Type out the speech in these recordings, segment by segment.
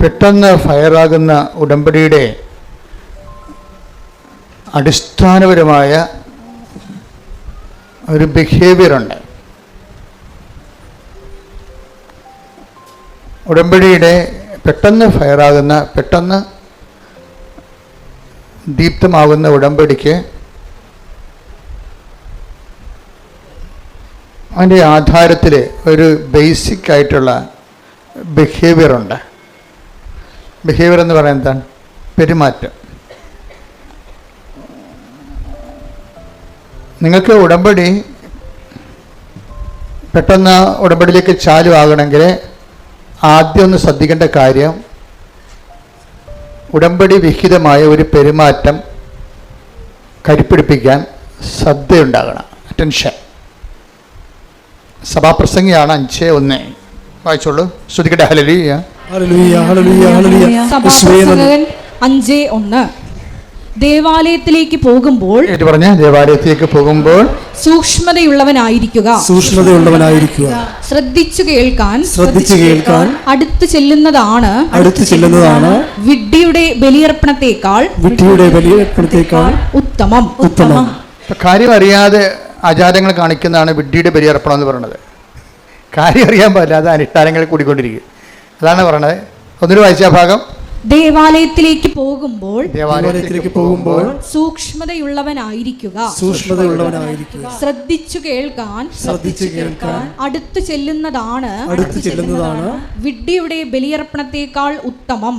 പെട്ടെന്ന് ഫയറാകുന്ന ഉടമ്പടിയുടെ അടിസ്ഥാനപരമായ ഒരു ബിഹേവിയറുണ്ട്. ഉടമ്പടിയുടെ പെട്ടെന്ന് ഫയറാകുന്ന, പെട്ടെന്ന് ദീപ്തമാകുന്ന ഉടമ്പടിക്ക് അതിൻ്റെ ആധാരത്തിൽ ഒരു ബേസിക് ആയിട്ടുള്ള ബിഹേവിയറുണ്ട്. ബിഹേവിയർ എന്ന് പറയുന്നത് എന്താണ്? പെരുമാറ്റം. നിങ്ങൾക്ക് ഉടമ്പടി പെട്ടെന്ന് ഉടമ്പടിയിലേക്ക് ചാലുവാകണമെങ്കിൽ ആദ്യം ഒന്ന് ശ്രദ്ധിക്കേണ്ട കാര്യം, ഉടമ്പടി വിഹിതമായ ഒരു പെരുമാറ്റം കരിപ്പിടിപ്പിക്കാൻ ശ്രദ്ധയുണ്ടാകണം, അറ്റൻഷൻ. സഭാപ്രസംഗിയാണ് 5:1. വായിച്ചോളൂ, ശ്രദ്ധിക്കട്ടെ. Hallelujah hallelujah hallelujah hallelujah. സഭാപ്രസംഗകൻ 5:1. ദേവാലയത്തിലേക്ക് പോകുമ്പോൾ ദേവാലയത്തിലേക്ക് പോകുമ്പോൾ സൂക്ഷ്മതയുള്ളവനായിരിക്കുക, ശ്രദ്ധിച്ചു കേൾക്കാൻ അടുത്തു ചെല്ലുന്നതാണ് വിഡ്ഢിയുടെ ബലിയർപ്പണത്തേക്കാൾ ഉത്തമം. കാര്യം അറിയാതെ ആചാരങ്ങൾ കാണിക്കുന്നതാണ് വിഡ്ഢിയുടെ ബലിയർപ്പണം എന്ന് പറയുന്നത്. കാര്യം അറിയാൻ പാടില്ലാതെ അനുഷ്ഠാനങ്ങൾ കൂടിക്കൊണ്ടിരിക്കും. അതാണ് പറയണത്. ഒന്നിനു വായിച്ച ഭാഗം. ദേവാലയത്തിലേക്ക് പോകുമ്പോൾ സൂക്ഷ്മതയുള്ളവനായിരിക്കുക, ശ്രദ്ധിച്ചു കേൾക്കാൻ അടുത്തു ചെല്ലുന്നതാണ് വിഡ്ഢിയുടെ ബലിയർപ്പണത്തേക്കാൾ ഉത്തമം.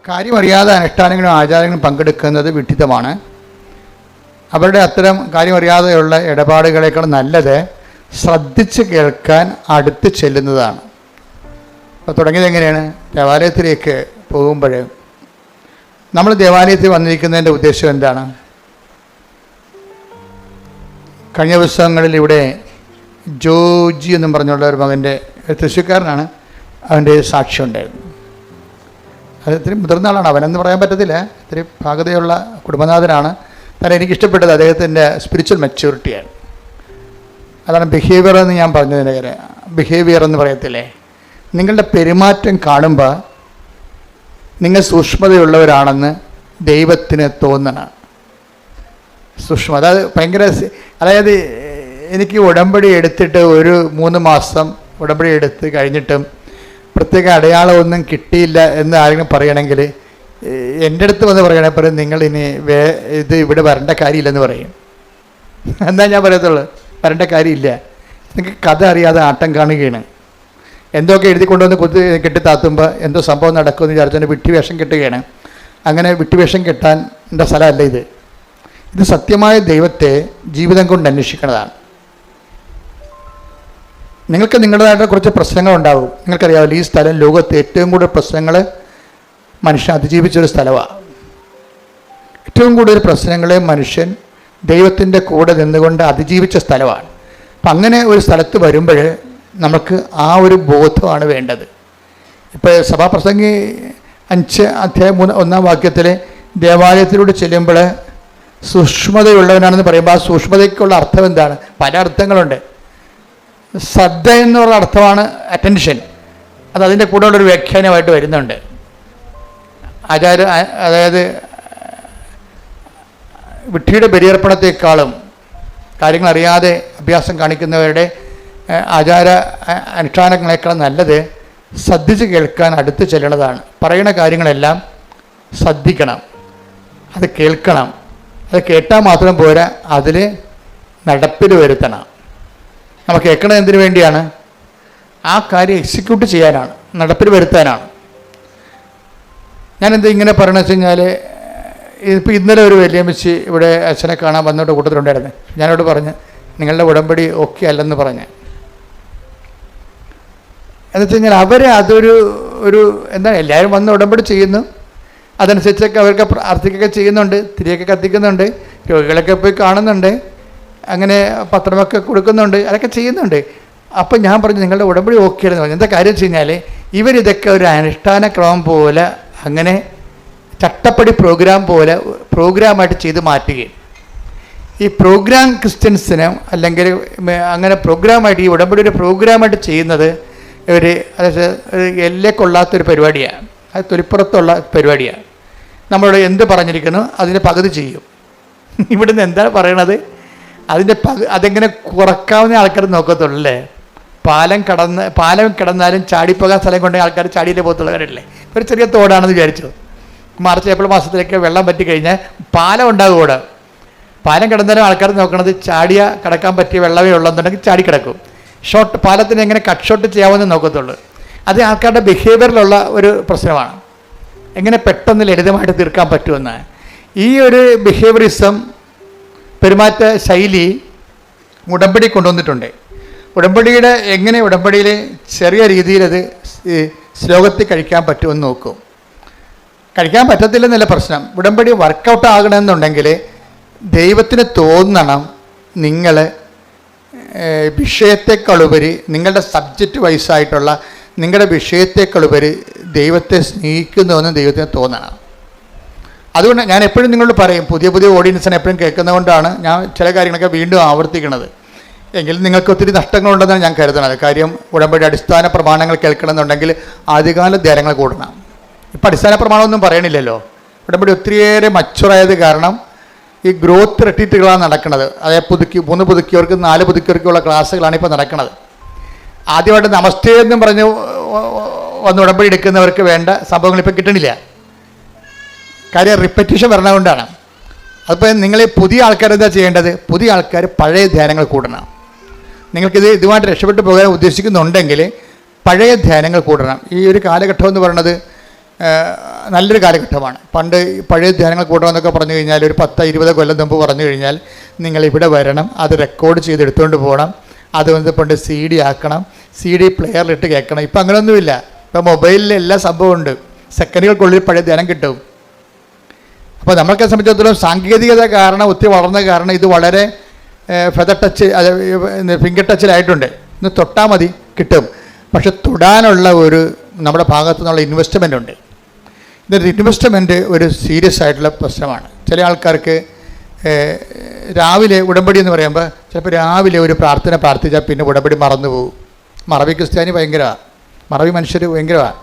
കാര്യം അറിയാതെ അനുഷ്ഠാനങ്ങളും ആചാരങ്ങളും പങ്കെടുക്കുന്നത് വിഡ്ഢിത്തമാണ്. അവരുടെ അത്തരം കാര്യം അറിയാതെയുള്ള ഇടപാടുകളേക്കാൾ നല്ലത് ശ്രദ്ധിച്ച് കേൾക്കാൻ അടുത്ത് ചെല്ലുന്നതാണ്. അപ്പോൾ തുടങ്ങിയത് എങ്ങനെയാണ്? ദേവാലയത്തിലേക്ക് പോകുമ്പോൾ നമ്മൾ ദേവാലയത്തിൽ വന്നിരിക്കുന്നതിൻ്റെ ഉദ്ദേശം എന്താണ്? കഴിഞ്ഞ പുസ്തകങ്ങളിൽ ഇവിടെ ജോജി എന്നും പറഞ്ഞുള്ള ഒരു മകൻ്റെ, തൃശ്ശൂർക്കാരനാണ്, അവൻ്റെ സാക്ഷ്യം ഉണ്ടായിരുന്നു. അത് ഇത്തിരി മുതിർന്ന ആളാണ്, അവനെന്ന് പറയാൻ പറ്റത്തില്ല, ഇത്തിരി പാകതയുള്ള കുടുംബനാഥനാണ്. കാരണം എനിക്കിഷ്ടപ്പെട്ടത് അദ്ദേഹത്തിൻ്റെ സ്പിരിച്വൽ മെച്യൂരിറ്റിയാണ്. അതാണ് ബിഹേവിയർ എന്ന് ഞാൻ പറഞ്ഞതിൻ്റെ കാര്യം. ബിഹേവിയർ എന്ന് പറയത്തില്ലേ, നിങ്ങളുടെ പെരുമാറ്റം കാണുമ്പോൾ നിങ്ങൾ സൂക്ഷ്മതയുള്ളവരാണെന്ന് ദൈവത്തിന് തോന്നണം. സൂക്ഷ്മത അത് ഭയങ്കര. അതായത് എനിക്ക് ഉടമ്പടി എടുത്തിട്ട് ഒരു 3 മാസം ഉടമ്പടി എടുത്ത് കഴിഞ്ഞിട്ടും പ്രത്യേക അടയാളമൊന്നും കിട്ടിയില്ല എന്ന് ആരെങ്കിലും പറയണമെങ്കിൽ എൻ്റെ അടുത്ത് വന്ന് പറയണേ പറയും, നിങ്ങൾ ഇനി ഇത് ഇവിടെ വരേണ്ട കാര്യമില്ലെന്ന് പറയും. എന്താ ഞാൻ പറയത്തുള്ളൂ, വരേണ്ട കാര്യമില്ല. നിങ്ങൾക്ക് കഥ അറിയാതെ ആട്ടം കാണുകയാണ്. എന്തൊക്കെ എഴുതിക്കൊണ്ടുവന്ന് കെട്ടി താത്തുമ്പോൾ എന്തോ സംഭവം നടക്കുമെന്ന് വിചാരിച്ചതിന് വിട്ടുവേഷം കെട്ടുകയാണ്. അങ്ങനെ വിട്ടുവേഷം കെട്ടാൻ എൻ്റെ സ്ഥലമല്ല ഇത്. ഇത് സത്യമായ ദൈവത്തെ ജീവിതം കൊണ്ട് അന്വേഷിക്കുന്നതാണ്. നിങ്ങൾക്ക് നിങ്ങളുടേതായിട്ട് കുറച്ച് പ്രശ്നങ്ങളുണ്ടാകും. നിങ്ങൾക്കറിയാമല്ലോ, ഈ സ്ഥലം ലോകത്ത് ഏറ്റവും കൂടുതൽ പ്രശ്നങ്ങൾ മനുഷ്യൻ അതിജീവിച്ചൊരു സ്ഥലമാണ്. ഏറ്റവും കൂടുതൽ പ്രശ്നങ്ങളെ മനുഷ്യൻ ദൈവത്തിൻ്റെ കൂടെ നിന്നുകൊണ്ട് അതിജീവിച്ച സ്ഥലമാണ്. അപ്പം അങ്ങനെ ഒരു സ്ഥലത്ത് വരുമ്പോൾ നമുക്ക് ആ ഒരു ബോധമാണ് വേണ്ടത്. ഇപ്പോൾ സഭാപ്രസംഗി 5:1 ദേവാലയത്തിലൂടെ ചെല്ലുമ്പോൾ സൂക്ഷ്മതയുള്ളവനാണെന്ന് പറയുമ്പോൾ ആ സൂക്ഷ്മതയ്ക്കുള്ള അർത്ഥം എന്താണ്? പല അർത്ഥങ്ങളുണ്ട്. ശ്രദ്ധ എന്നുള്ള അർത്ഥമാണ് അറ്റൻഷൻ. അത് അതിൻ്റെ കൂടെ ഉള്ളൊരു വ്യാഖ്യാനമായിട്ട് വരുന്നുണ്ട്. അതായത് വിഡ്ഢിയുടെ ബലിയർപ്പണത്തെക്കാളും കാര്യങ്ങൾ അറിയാതെ അഭ്യാസം കാണിക്കുന്നവരുടെ ആചാര അനുഷ്ഠാനങ്ങളെക്കാൾ നല്ലത് ശ്രദ്ധിച്ച് കേൾക്കാൻ അടുത്ത് ചെല്ലണതാണ്. പറയുന്ന കാര്യങ്ങളെല്ലാം ശ്രദ്ധിക്കണം, അത് കേൾക്കണം. അത് കേട്ടാൽ മാത്രം പോരാ, അതിൽ നടപ്പിൽ വരുത്തണം. നമ്മൾ കേൾക്കണത് എന്തിനു വേണ്ടിയാണ്? ആ കാര്യം എക്സിക്യൂട്ട് ചെയ്യാനാണ്, നടപ്പിൽ വരുത്താനാണ്. ഞാനെന്ത് ഇങ്ങനെ പറയണമെന്ന് വെച്ച് കഴിഞ്ഞാൽ, ഇപ്പോൾ ഇന്നലെ ഒരു വലിയമ്മച്ചി ഇവിടെ അച്ഛനെ കാണാൻ വന്നോട്ട് കൂട്ടത്തിലുണ്ടായിരുന്നു. ഞാനോട് പറഞ്ഞ് നിങ്ങളുടെ ഉടമ്പടി ഓക്കെ അല്ലെന്ന് പറഞ്ഞ്. എന്ന് വെച്ച് കഴിഞ്ഞാൽ അവർ അതൊരു എന്താണ്, എല്ലാവരും വന്ന് ഉടമ്പടി ചെയ്യുന്നു, അതനുസരിച്ചൊക്കെ അവർക്ക് പ്രാർത്ഥിക്കുകയൊക്കെ ചെയ്യുന്നുണ്ട്, തിരിയൊക്കെ കത്തിക്കുന്നുണ്ട്, രോഗികളൊക്കെ പോയി കാണുന്നുണ്ട്, അങ്ങനെ പത്രമൊക്കെ കൊടുക്കുന്നുണ്ട്, അതൊക്കെ ചെയ്യുന്നുണ്ട്. അപ്പം ഞാൻ പറഞ്ഞു നിങ്ങളുടെ ഉടമ്പടി ഓക്കെ ആണെന്ന് പറഞ്ഞു. എന്താ കാര്യം വെച്ച് കഴിഞ്ഞാൽ ഇവരിതൊക്കെ ഒരു അനുഷ്ഠാന ക്രമം പോലെ, അങ്ങനെ ചട്ടപ്പടി പ്രോഗ്രാം പോലെ പ്രോഗ്രാമായിട്ട് ചെയ്ത് മാറ്റുകയും, ഈ പ്രോഗ്രാം ക്രിസ്ത്യൻസിന് അല്ലെങ്കിൽ അങ്ങനെ പ്രോഗ്രാമായിട്ട് ഈ ഉടമ്പടി ഒരു പ്രോഗ്രാമായിട്ട് ചെയ്യുന്നത് ഒരു എല്ലേ കൊള്ളാത്തൊരു പരിപാടിയാണ്. അത് തൊലിപ്പുറത്തുള്ള പരിപാടിയാണ്. നമ്മളോട് എന്ത് പറഞ്ഞിരിക്കുന്നു അതിൻ്റെ പകുതി ചെയ്യും. ഇവിടുന്ന് എന്താണ് പറയണത്, അതെങ്ങനെ കുറക്കാവുന്ന ആൾക്കാർ നോക്കത്തുള്ളൂ അല്ലേ. പാലം കിടന്നാലും ചാടിപ്പോകാൻ സ്ഥലം കൊണ്ടെങ്കിൽ ആൾക്കാർ ചാടിയിലേ പോകത്തുള്ളവരല്ലേ. ഒരു ചെറിയ തോടാണെന്ന് വിചാരിച്ചു. മാർച്ച് ഏപ്രിൽ മാസത്തിലേക്ക് വെള്ളം പറ്റി കഴിഞ്ഞാൽ പാലം ഉണ്ടാകും. ഇവിടെ പാലം കിടന്നാലും ആൾക്കാർ നോക്കണത് ചാടിയ കിടക്കാൻ പറ്റിയ വെള്ളമേ ഉള്ളെന്നുണ്ടെങ്കിൽ ചാടി കിടക്കും. പാലത്തിന് എങ്ങനെ കട്ട് ഷോട്ട് ചെയ്യാമെന്ന് നോക്കത്തുള്ളൂ. അത് ആൾക്കാരുടെ ബിഹേവിയറിലുള്ള ഒരു പ്രശ്നമാണ്. എങ്ങനെ പെട്ടെന്ന് ലളിതമായിട്ട് തീർക്കാൻ പറ്റുമെന്ന്. ഈ ഒരു ബിഹേവിയറിസം പെരുമാറ്റ ശൈലി ഉടമ്പടി കൊണ്ടുവന്നിട്ടുണ്ട്. ഉടമ്പടിയിൽ ചെറിയ രീതിയിൽ അത് ശ്ലോകത്തിൽ കഴിക്കാൻ പറ്റുമെന്ന് നോക്കും. കഴിക്കാൻ പറ്റത്തില്ലെന്നല്ല പ്രശ്നം. ഉടമ്പടി വർക്കൗട്ട് ആകണമെന്നുണ്ടെങ്കിൽ ദൈവത്തിന് തോന്നണം നിങ്ങൾ വിഷയത്തെക്കാളുപരി നിങ്ങളുടെ സബ്ജക്റ്റ് വൈസായിട്ടുള്ള നിങ്ങളുടെ വിഷയത്തെക്കാളുപരി ദൈവത്തെ സ്നേഹിക്കുന്നുവെന്ന് ദൈവത്തിന് തോന്നണം. അതുകൊണ്ട് ഞാൻ എപ്പോഴും നിങ്ങളോട് പറയും, പുതിയ ഓഡിയൻസിനെ എപ്പോഴും കേൾക്കുന്നതുകൊണ്ടാണ് ഞാൻ ചില കാര്യങ്ങളൊക്കെ വീണ്ടും ആവർത്തിക്കുന്നത്. എങ്കിലും നിങ്ങൾക്ക് ഒത്തിരി നഷ്ടങ്ങളുണ്ടെന്നാണ് ഞാൻ കരുതുന്നത്. കാര്യം ഉടമ്പടി അടിസ്ഥാന പ്രമാണങ്ങൾ കേൾക്കണമെന്നുണ്ടെങ്കിൽ ആദ്യകാല ധ്യാനങ്ങൾ കൂടണം. ഇപ്പം അടിസ്ഥാന പ്രമാണമൊന്നും പറയണില്ലല്ലോ. ഉടമ്പടി ഒത്തിരിയേറെ മച്ചുറായത് കാരണം ഈ ഗ്രോത്ത് റിട്രീറ്റുകളാണ് നടക്കുന്നത്. അതായത് 3 പുതുക്കിയവർക്ക് 4 പുതുക്കിയവർക്കുള്ള ക്ലാസ്സുകളാണ് ഇപ്പോൾ നടക്കുന്നത്. ആദ്യമായിട്ട് നമസ്തേ എന്നും പറഞ്ഞ് വന്ന് ഉടമ്പടി എടുക്കുന്നവർക്ക് വേണ്ട സംഭവങ്ങൾ ഇപ്പം കിട്ടണില്ല. കാര്യം റിപ്പറ്റീഷൻ വരണതുകൊണ്ടാണ്. അതിപ്പോൾ നിങ്ങൾ പുതിയ ആൾക്കാർ എന്താ ചെയ്യേണ്ടത്? പുതിയ ആൾക്കാർ പഴയ ധ്യാനങ്ങൾ കൂടണം. ഇതുമായിട്ട് രക്ഷപ്പെട്ടു പോകാൻ ഉദ്ദേശിക്കുന്നുണ്ടെങ്കിൽ പഴയ ധ്യാനങ്ങൾ കൂടണം. ഈ ഒരു കാലഘട്ടം എന്ന് പറയുന്നത് നല്ലൊരു കാലഘട്ടമാണ്. പണ്ട് പഴയ ധ്യാനങ്ങൾ കൂടണമെന്നൊക്കെ പറഞ്ഞു കഴിഞ്ഞാൽ ഒരു 10-20 കൊല്ലം മുമ്പ് പറഞ്ഞു കഴിഞ്ഞാൽ നിങ്ങൾ ഇവിടെ വരണം, അത് റെക്കോർഡ് ചെയ്ത് എടുത്തുകൊണ്ട് പോകണം, അത് പണ്ട് CD ആക്കണം, CD പ്ലെയറിലിട്ട് കേൾക്കണം. ഇപ്പം അങ്ങനെയൊന്നുമില്ല. ഇപ്പം മൊബൈലിൽ എല്ലാ സംഭവമുണ്ട്. സെക്കൻഡുകൾക്കുള്ളിൽ പഴയ ധ്യാനം കിട്ടും. അപ്പോൾ നമ്മൾക്ക് സംബന്ധിച്ചിടത്തോളം സാങ്കേതികത കാരണം ഒത്തിരി വളർന്ന കാരണം ഇത് വളരെ ഫെദർ ടച്ച് ഫിംഗർ ടച്ചിലായിട്ടുണ്ട്. ഇന്ന് തൊട്ടാൽ മതി കിട്ടും. പക്ഷെ തൊടാനുള്ള ഒരു നമ്മുടെ ഭാഗത്തു നിന്നുള്ള ഇൻവെസ്റ്റ്മെൻ്റ് ഉണ്ട്. ഇതൊരു ഇൻവെസ്റ്റ്മെൻറ്റ് ഒരു സീരിയസ് ആയിട്ടുള്ള പ്രശ്നമാണ്. ചില ആൾക്കാർക്ക് രാവിലെ ഉടമ്പടി എന്ന് പറയുമ്പോൾ ചിലപ്പോൾ രാവിലെ ഒരു പ്രാർത്ഥന പ്രാർത്ഥിച്ചാൽ പിന്നെ ഉടമ്പടി മറന്നു പോകും. മറവി ക്രിസ്ത്യാനി ഭയങ്കരമാണ്, മറവി മനുഷ്യർ ഭയങ്കരമാണ്.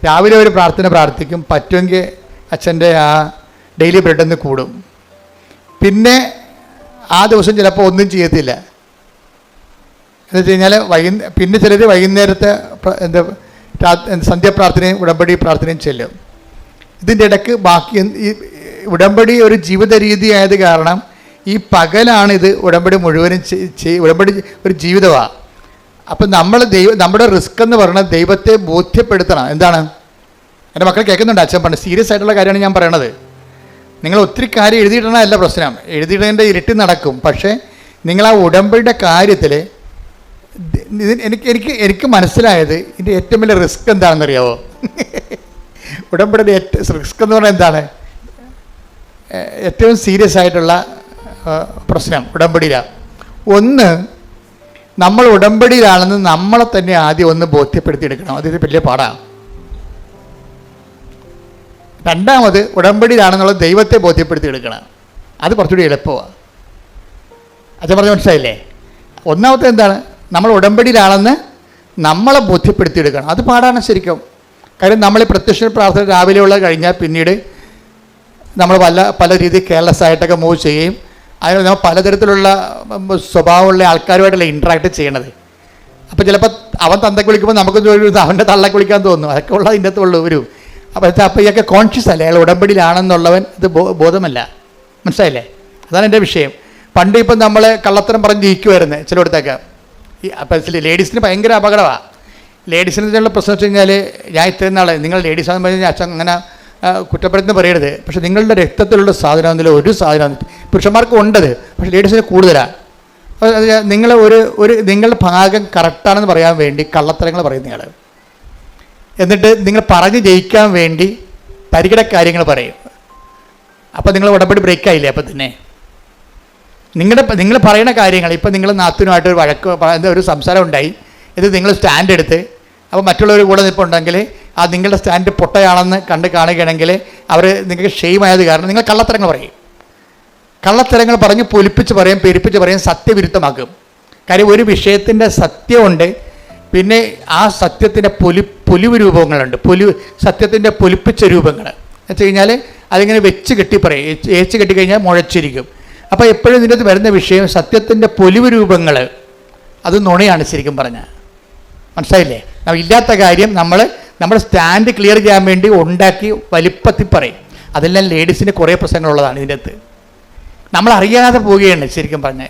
രാവിലെ ഒരു പ്രാർത്ഥന പ്രാർത്ഥിക്കും, പറ്റുമെങ്കിൽ അച്ഛൻ്റെ ആ ഡെയിലി ബ്രെഡെന്ന് കൂടും. പിന്നെ ആ ദിവസം ചിലപ്പോൾ ഒന്നും ചെയ്യത്തില്ല. എന്ന് വെച്ച് കഴിഞ്ഞാൽ പിന്നെ ചിലർ വൈകുന്നേരത്തെ സന്ധ്യാപ്രാർത്ഥനയും ഉടമ്പടി പ്രാർത്ഥനയും ചെല്ലും. ഇതിൻ്റെ ഇടയ്ക്ക് ബാക്കി ഈ ഉടമ്പടി ഒരു ജീവിത രീതി ആയത് കാരണം ഈ പകലാണ് ഇത് ഉടമ്പടി മുഴുവനും ഉടമ്പടി ഒരു ജീവിതമാണ്. അപ്പം നമ്മുടെ റിസ്ക് എന്ന് പറയുന്നത് ദൈവത്തെ ബോധ്യപ്പെടുത്തണം. എന്താണ് എൻ്റെ മക്കൾ കേൾക്കുന്നുണ്ട്, അച്ഛൻ പണ്ട് സീരിയസ് ആയിട്ടുള്ള കാര്യമാണ് ഞാൻ പറയണത്. നിങ്ങൾ ഒത്തിരി കാര്യം എഴുതിയിടണമല്ല പ്രശ്നം, എഴുതിയിടേണ്ട ഇരട്ടി നടക്കും. പക്ഷേ നിങ്ങൾ ആ ഉടമ്പടിയുടെ കാര്യത്തിൽ എനിക്ക് മനസ്സിലായത് ഇതിൻ്റെ ഏറ്റവും വലിയ റിസ്ക് എന്താണെന്നറിയാമോ? ഉടമ്പടിയുടെ റിസ്ക് എന്ന് പറഞ്ഞാൽ എന്താണ്? ഏറ്റവും സീരിയസ് ആയിട്ടുള്ള പ്രശ്നം ഉടമ്പടിയിലാണ്. ഒന്ന്, നമ്മൾ ഉടമ്പടിയിലാണെന്ന് നമ്മളെ തന്നെ ആദ്യം ഒന്ന് ബോധ്യപ്പെടുത്തിയെടുക്കണം. അതൊരു വലിയ പാടാണ്. രണ്ടാമത്, ഉടമ്പടിയിലാണെന്നുള്ള ദൈവത്തെ ബോധ്യപ്പെടുത്തിയെടുക്കണം. അത് കുറച്ചുകൂടി എളുപ്പമാണ്. അച്ഛൻ പറഞ്ഞ മനസ്സിലായില്ലേ? ഒന്നാമത്തെ എന്താണ്? നമ്മൾ ഉടമ്പടിയിലാണെന്ന് നമ്മളെ ബോധ്യപ്പെടുത്തിയെടുക്കണം. അത് പാടാണ് ശരിക്കും. കാര്യം നമ്മൾ പ്രത്യക്ഷ പ്രാർത്ഥന രാവിലെയുള്ള കഴിഞ്ഞാൽ പിന്നീട് നമ്മൾ പല രീതിയിൽ കെയർലെസ് ആയിട്ടൊക്കെ മൂവ് ചെയ്യുകയും അതിന് നമ്മൾ പലതരത്തിലുള്ള സ്വഭാവമുള്ള ആൾക്കാരുമായിട്ടല്ല ഇൻട്രാക്ട് ചെയ്യണത്. അപ്പോൾ ചിലപ്പോൾ അവൻ തന്തയ്ക്ക് വിളിക്കുമ്പോൾ നമുക്ക് അവൻ്റെ തള്ളക്ക് വിളിക്കാൻ തോന്നും. അതൊക്കെ ഉള്ള അതിൻ്റെ അകത്തുള്ളൂ ഒരു. അപ്പോൾ ഇയൊക്കെ കോൺഷ്യസ് അല്ലേ, അയാൾ ഉടമ്പടിയിലാണെന്നുള്ളവൻ ഇത് ബോധമല്ല. മനസ്സിലായില്ലേ? അതാണ് എൻ്റെ വിഷയം. പണ്ട് ഇപ്പം നമ്മൾ കള്ളത്തരം പറഞ്ഞ് ജയിക്കുമായിരുന്നു ചിലയിടത്തൊക്കെ. അപ്പം ലേഡീസിന് ഭയങ്കര അപകടമാണ്. ലേഡീസിനുള്ള പ്രശ്നം വെച്ച് കഴിഞ്ഞാൽ, ഞാൻ ഇത്രയും നാൾ നിങ്ങൾ ലേഡീസാണെന്ന് പറഞ്ഞാൽ അച്ഛൻ അങ്ങനെ കുറ്റപ്പെടുത്തുന്ന പറയരുത്. പക്ഷേ നിങ്ങളുടെ രക്തത്തിലുള്ള സാധനം എന്നതിൽ ഒരു സാധനം പുരുഷന്മാർക്ക് ഉണ്ടത്, പക്ഷേ ലേഡീസിന് കൂടുതലാണ്. നിങ്ങൾ നിങ്ങളുടെ ഭാഗം കറക്റ്റാണെന്ന് പറയാൻ വേണ്ടി കള്ളത്തരങ്ങൾ പറയും നിങ്ങൾ. എന്നിട്ട് നിങ്ങൾ പറഞ്ഞ് ജയിക്കാൻ വേണ്ടി തരികിട കാര്യങ്ങൾ പറയും. അപ്പോൾ നിങ്ങൾ ഉടമ്പടി ബ്രേക്കായില്ലേ? അപ്പം തന്നെ നിങ്ങൾ പറയുന്ന കാര്യങ്ങൾ, ഇപ്പം നിങ്ങൾ നാത്തിനുമായിട്ട് ഒരു വഴക്ക് ഒരു സംസാരം ഉണ്ടായി, ഇത് നിങ്ങൾ സ്റ്റാൻഡ് എടുത്ത് അപ്പോൾ മറ്റുള്ളവർ കൂടെ നിൽപ്പുണ്ടെങ്കിൽ ആ നിങ്ങളുടെ സ്റ്റാൻഡ് പൊട്ടയാണെന്ന് കാണുകയാണെങ്കിൽ അവർ നിങ്ങൾക്ക് ഷെയിമായത് കാരണം നിങ്ങൾ കള്ളത്തരങ്ങൾ പറയും. കള്ളത്തരങ്ങൾ പറഞ്ഞ് പൊലിപ്പിച്ച് പറയും, പെരുപ്പിച്ച് പറയും, സത്യവിരുദ്ധമാക്കും. കാര്യം ഒരു വിഷയത്തിൻ്റെ സത്യമുണ്ട്, പിന്നെ ആ സത്യത്തിൻ്റെ പൊലിവ് രൂപങ്ങളുണ്ട്, സത്യത്തിൻ്റെ പൊലിപ്പിച്ച രൂപങ്ങൾ എന്ന് വെച്ച് കഴിഞ്ഞാൽ അതിങ്ങനെ വെച്ച് കെട്ടി പറയും, ഏച്ച് കെട്ടിക്കഴിഞ്ഞാൽ മുഴച്ചിരിക്കും. അപ്പോൾ എപ്പോഴും ഇതിൻ്റെ അകത്ത് വരുന്ന വിഷയം സത്യത്തിൻ്റെ പൊലിവ് രൂപങ്ങൾ, അത് നുണയാണ് ശരിക്കും പറഞ്ഞാൽ. മനസ്സിലായില്ലേ? ഇല്ലാത്ത കാര്യം നമ്മുടെ സ്റ്റാൻഡ് ക്ലിയർ ചെയ്യാൻ വേണ്ടി ഉണ്ടാക്കി വലിപ്പത്തിൽ പറയും. അതെല്ലാം ലേഡീസിന് കുറേ പ്രശ്നങ്ങളുള്ളതാണ് ഇതിൻ്റെ അകത്ത്. നമ്മളറിയാതെ പോവുകയാണ് ശരിക്കും പറഞ്ഞാൽ.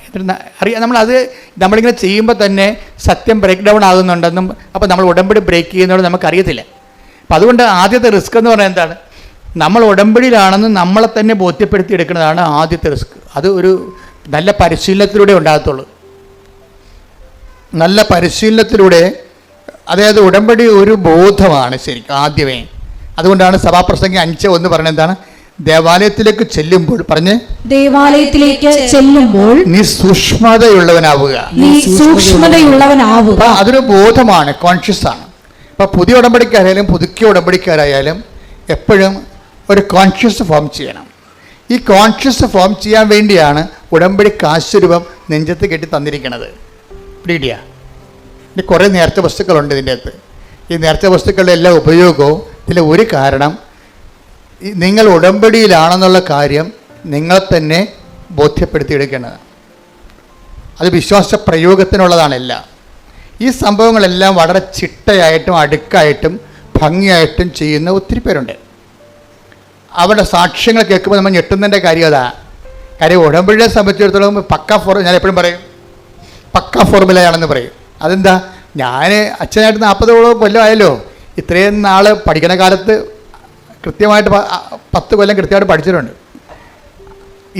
നമ്മളിങ്ങനെ ചെയ്യുമ്പോൾ തന്നെ സത്യം ബ്രേക്ക് ഡൗൺ ആകുന്നുണ്ടെന്നും അപ്പോൾ നമ്മൾ ഉടമ്പടി ബ്രേക്ക് ചെയ്യുന്നതുകൊണ്ട് നമുക്കറിയത്തില്ല. അപ്പം അതുകൊണ്ട് ആദ്യത്തെ റിസ്ക് എന്ന് പറഞ്ഞാൽ എന്താണ്? നമ്മൾ ഉടമ്പടിയിലാണെന്ന് നമ്മളെ തന്നെ ബോധ്യപ്പെടുത്തി എടുക്കുന്നതാണ് ആദ്യത്തെ റിസ്ക്. അത് ഒരു നല്ല പരിശീലനത്തിലൂടെ ഉണ്ടാകത്തുള്ളൂ. നല്ല പരിശീലനത്തിലൂടെ, അതായത് ഉടമ്പടി ഒരു ബോധമാണ് ശരിക്കും ആദ്യമേ. അതുകൊണ്ടാണ് സഭാപ്രസംഗി 5:1 പറയുന്നത് എന്താണ്? ദേവാലയത്തിലേക്ക് ചെല്ലുമ്പോൾ ദേവാലയത്തിലേക്ക് ചെല്ലുമ്പോൾ നീ സൂക്ഷ്മതയുള്ളവനാവുക. അതൊരു ബോധമാണ്, കോൺഷ്യസ് ആണ്. അപ്പൊ പുതിയ ഉടമ്പടിക്കാരായാലും പുതുക്കിയ ഉടമ്പടിക്കാരായാലും എപ്പോഴും ഒരു കോൺഷ്യസ് ഫോം ചെയ്യണം. ഈ കോൺഷ്യസ് ഫോം ചെയ്യാൻ വേണ്ടിയാണ് ഉടമ്പടി കാശുരൂപം നെഞ്ചത്ത് കെട്ടി തന്നിരിക്കുന്നത്. പിടികിട്ടിയ? ഇനി കുറേ നേർച്ച വസ്തുക്കളുണ്ട് ഇതിൻ്റെ അകത്ത്. ഈ നേർച്ച വസ്തുക്കളുടെ എല്ലാ ഉപയോഗവും ഇതിലെ ഒരു കാരണം നിങ്ങൾ ഉടമ്പടിയിലാണെന്നുള്ള കാര്യം നിങ്ങളെ തന്നെ ബോധ്യപ്പെടുത്തിയെടുക്കേണ്ടത്. അത് വിശ്വാസ പ്രയോഗത്തിനുള്ളതാണല്ല. ഈ സംഭവങ്ങളെല്ലാം വളരെ ചിട്ടയായിട്ടും അടുക്കായിട്ടും ഭംഗിയായിട്ടും ചെയ്യുന്ന ഒത്തിരി പേരുണ്ട്. അവരുടെ സാക്ഷ്യങ്ങൾ കേൾക്കുമ്പോൾ നമ്മൾ ഞെട്ടുന്നതിൻ്റെ കാര്യം അതാ. കാര്യം ഉടമ്പടിയെ സംബന്ധിച്ചിടത്തോളം ഞാൻ എപ്പോഴും പറയും പക്ക ഫോർമുലയാണെന്ന് പറയും. അതെന്താ? ഞാൻ അച്ഛനായിട്ട് 40 കൊല്ലമായല്ലോ. ഇത്രയും നാൾ പഠിക്കുന്ന കാലത്ത് കൃത്യമായിട്ട് 10 കൊല്ലം കൃത്യമായിട്ട് പഠിച്ചിട്ടുണ്ട്.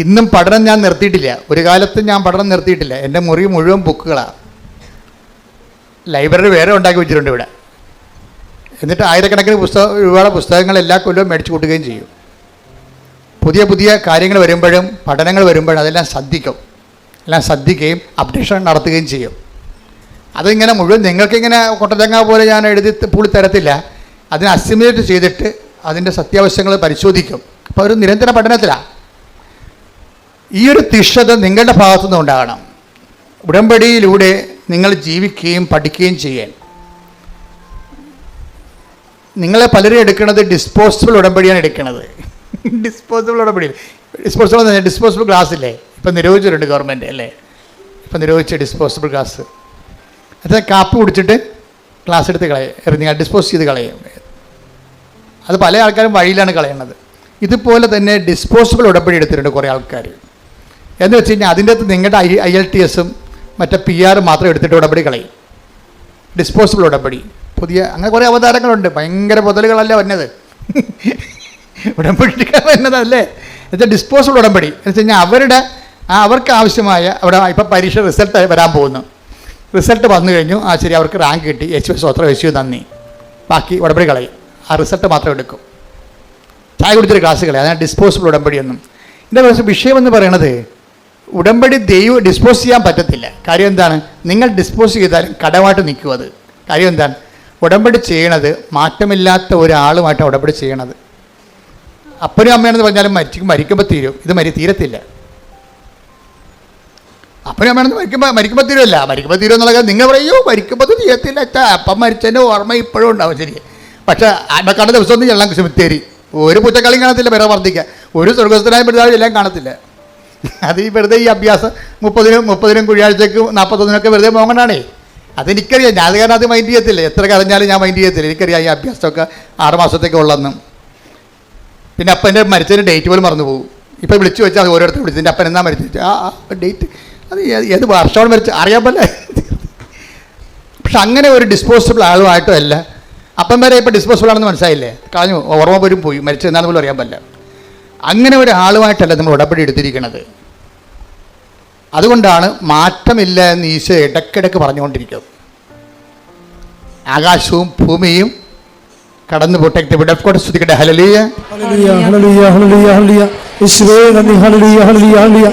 ഇന്നും പഠനം ഞാൻ നിർത്തിയിട്ടില്ല. ഒരു കാലത്ത് ഞാൻ പഠനം നിർത്തിയിട്ടില്ല. എൻ്റെ മുറി മുഴുവൻ ബുക്കുകളാണ്. ലൈബ്രറി വേറെ ഉണ്ടാക്കി വെച്ചിട്ടുണ്ട് ഇവിടെ. എന്നിട്ട് ആയിരക്കണക്കിന് രൂപയുടെ പുസ്തകങ്ങൾ എല്ലാ കൊല്ലവും മേടിച്ചു കൂട്ടുകയും ചെയ്യും. പുതിയ പുതിയ കാര്യങ്ങൾ വരുമ്പോഴും പഠനങ്ങൾ വരുമ്പോഴും അതെല്ലാം ശ്രദ്ധിക്കുകയും അപ്ഡേഷൻ നടത്തുകയും ചെയ്യും. അതിങ്ങനെ മുഴുവൻ നിങ്ങൾക്കിങ്ങനെ കൊട്ടതേങ്ങ പോലെ ഞാൻ എഴുതി പൂളി തരത്തില്ല. അതിനെ അസിമുലേറ്റ് ചെയ്തിട്ട് അതിൻ്റെ സത്യാവശങ്ങൾ പരിശോധിക്കും. അപ്പോൾ ഒരു നിരന്തര പഠനത്തിലാണ്. ഈ ഒരു തിഷ്ഠത നിങ്ങളുടെ ഭാഗത്തുനിന്ന് ഉണ്ടാകണം. ഉടമ്പടിയിലൂടെ നിങ്ങൾ ജീവിക്കുകയും പഠിക്കുകയും ചെയ്യാൻ. നിങ്ങളെ പലരും എടുക്കുന്നത് ഡിസ്പോസിബിൾ ഉടമ്പടിയാണ് എടുക്കുന്നത്. ഡിസ്പോസിബിൾ ഗ്ലാസ് ഇല്ലേ, ഇപ്പം നിരോധിച്ചിട്ടുണ്ട് ഗവൺമെൻറ് അല്ലേ? ഇപ്പം നിരോധിച്ച ഡിസ്പോസിബിൾ ഗ്ലാസ്. അത് കാപ്പി കുടിച്ചിട്ട് ഗ്ലാസ് എടുത്ത് എറിഞ്ഞാൽ ഡിസ്പോസ് ചെയ്ത് കളയും. അത് പല ആൾക്കാരും വഴിയിലാണ് കളയുന്നത്. ഇതുപോലെ തന്നെ ഡിസ്പോസിബിൾ ഉടമ്പടി എടുത്തിട്ടുണ്ട് കുറേ ആൾക്കാർ. എന്ന് വെച്ച് കഴിഞ്ഞാൽ അതിൻ്റെ അകത്ത് നിങ്ങളുടെ IELTS മറ്റേ PR മാത്രം എടുത്തിട്ട് ഉടമ്പടി കളയും. ഡിസ്പോസിബിൾ ഉടമ്പടി പുതിയ അങ്ങനെ കുറേ അവതാരങ്ങളുണ്ട്. ഭയങ്കര മുതലുകളല്ല വന്നത്, ഉടമ്പടി വരുന്നതല്ലേ. എന്നുവെച്ചാൽ ഡിസ്പോസിബിൾ ഉടമ്പടി എന്ന് വെച്ച് കഴിഞ്ഞാൽ അവർക്ക് ആവശ്യമായ അവിടെ ഇപ്പം പരീക്ഷ റിസൾട്ട് വരാൻ പോകുന്നു. റിസൾട്ട് വന്നു കഴിഞ്ഞു, ശരി, അവർക്ക് റാങ്ക് കിട്ടി, യേശു നന്ദി, ബാക്കി ഉടമ്പടി കളയും. ആ റിസൾട്ട് മാത്രം എടുക്കും. ചായ കുടിച്ചൊരു ക്ലാസ് കളയും. അതാണ് ഡിസ്പോസിബിൾ ഉടമ്പടിയൊന്നും. ഇതിൻ്റെ വിഷയമെന്ന് പറയണത് ഉടമ്പടി ഡിസ്പോസ് ചെയ്യാൻ പറ്റത്തില്ല. കാര്യം എന്താണ്? നിങ്ങൾ ഡിസ്പോസ് ചെയ്താലും കടമായിട്ട് നിൽക്കും. അത് കാര്യം എന്താണ്? ഉടമ്പടി ചെയ്യണത് മാറ്റമില്ലാത്ത ഒരാളുമായിട്ടാണ് ഉടമ്പടി ചെയ്യണത്. അപ്പനും അമ്മയാണെന്ന് പറഞ്ഞാലും മരിക്കുമ്പോൾ തീരും. ഇത് തീരത്തില്ല. അപ്പനും അമ്മയാണെന്ന് മരിക്കുമ്പോൾ തീരുമല്ല. മരിക്കുമ്പോൾ തീരും എന്നുള്ള കാര്യം നിങ്ങൾ പറയൂ, മരിക്കുമ്പോൾ തീരത്തില്ല. അപ്പം മരിച്ചതിൻ്റെ ഓർമ്മ ഇപ്പോഴും ഉണ്ടാവും. ശരി, പക്ഷേ ആത്മക്കാണ്ട ദിവസം ഒന്നും ചെല്ലാൻ സെമിത്തേരി ഒരു പുറ്റക്കളിയും കാണത്തില്ല. വേറെ വർദ്ധിക്കുക ഒരു സ്വർഗസ്ഥനായ പിതാവ് എല്ലാം കാണത്തില്ല. അത് ഈ വെറുതെ ഈ അഭ്യാസം 30 കുഴിയാഴ്ചക്ക് 41 വെറുതെ മോങ്ങണാണേ. അതെനിക്കറിയാം. ഞാൻ കാരണം അത് മൈൻഡ് ചെയ്യത്തില്ല. എത്ര കരഞ്ഞാലും ഞാൻ മൈൻഡ് ചെയ്യത്തില്ല. എനിക്കറിയാം ഈ അഭ്യാസമൊക്കെ 6 മാസത്തേക്ക് ഉള്ളതെന്നും. പിന്നെ അപ്പൻ്റെ മരിച്ചതിന് ഡേറ്റ് പോലും മറന്നു പോകും. ഇപ്പം വിളിച്ചു വെച്ചാൽ അത് ഓരോരുത്തർ വിളിച്ചു. എൻ്റെ അപ്പൻ എന്നാ മരിച്ചു? ഡേറ്റ് അത് ഏത് വർഷമാണ് മരിച്ചു അറിയാൻ പറ്റില്ല. പക്ഷെ അങ്ങനെ ഒരു ഡിസ്പോസിബിൾ ആളുമായിട്ടും അല്ല. അപ്പം വരെ ഇപ്പം ഡിസ്പോസിബിൾ ആണെന്ന് മനസ്സിലായില്ലേ? കളഞ്ഞു, ഓർമ്മ പോലും പോയി, മരിച്ചു എന്നാന്ന് പോലും അറിയാൻ പറ്റില്ല. അങ്ങനെ ഒരാളുമായിട്ടല്ല നമ്മൾ ഉടമ്പടി എടുത്തിരിക്കുന്നത്. അതുകൊണ്ടാണ് മാറ്റമില്ല എന്ന് ഈശോ ഇടയ്ക്കിടയ്ക്ക് പറഞ്ഞുകൊണ്ടിരിക്കും. ആകാശവും ഭൂമിയും കടന്നു പോട്ടെ, വിടക്കോട്ടെ, സ്തുതിക്കട്ടെ. Hallelujah, hallelujah, hallelujah, hallelujah, hallelujah. യേശുവേ നന്ദി, hallelujah, hallelujah, hallelujah,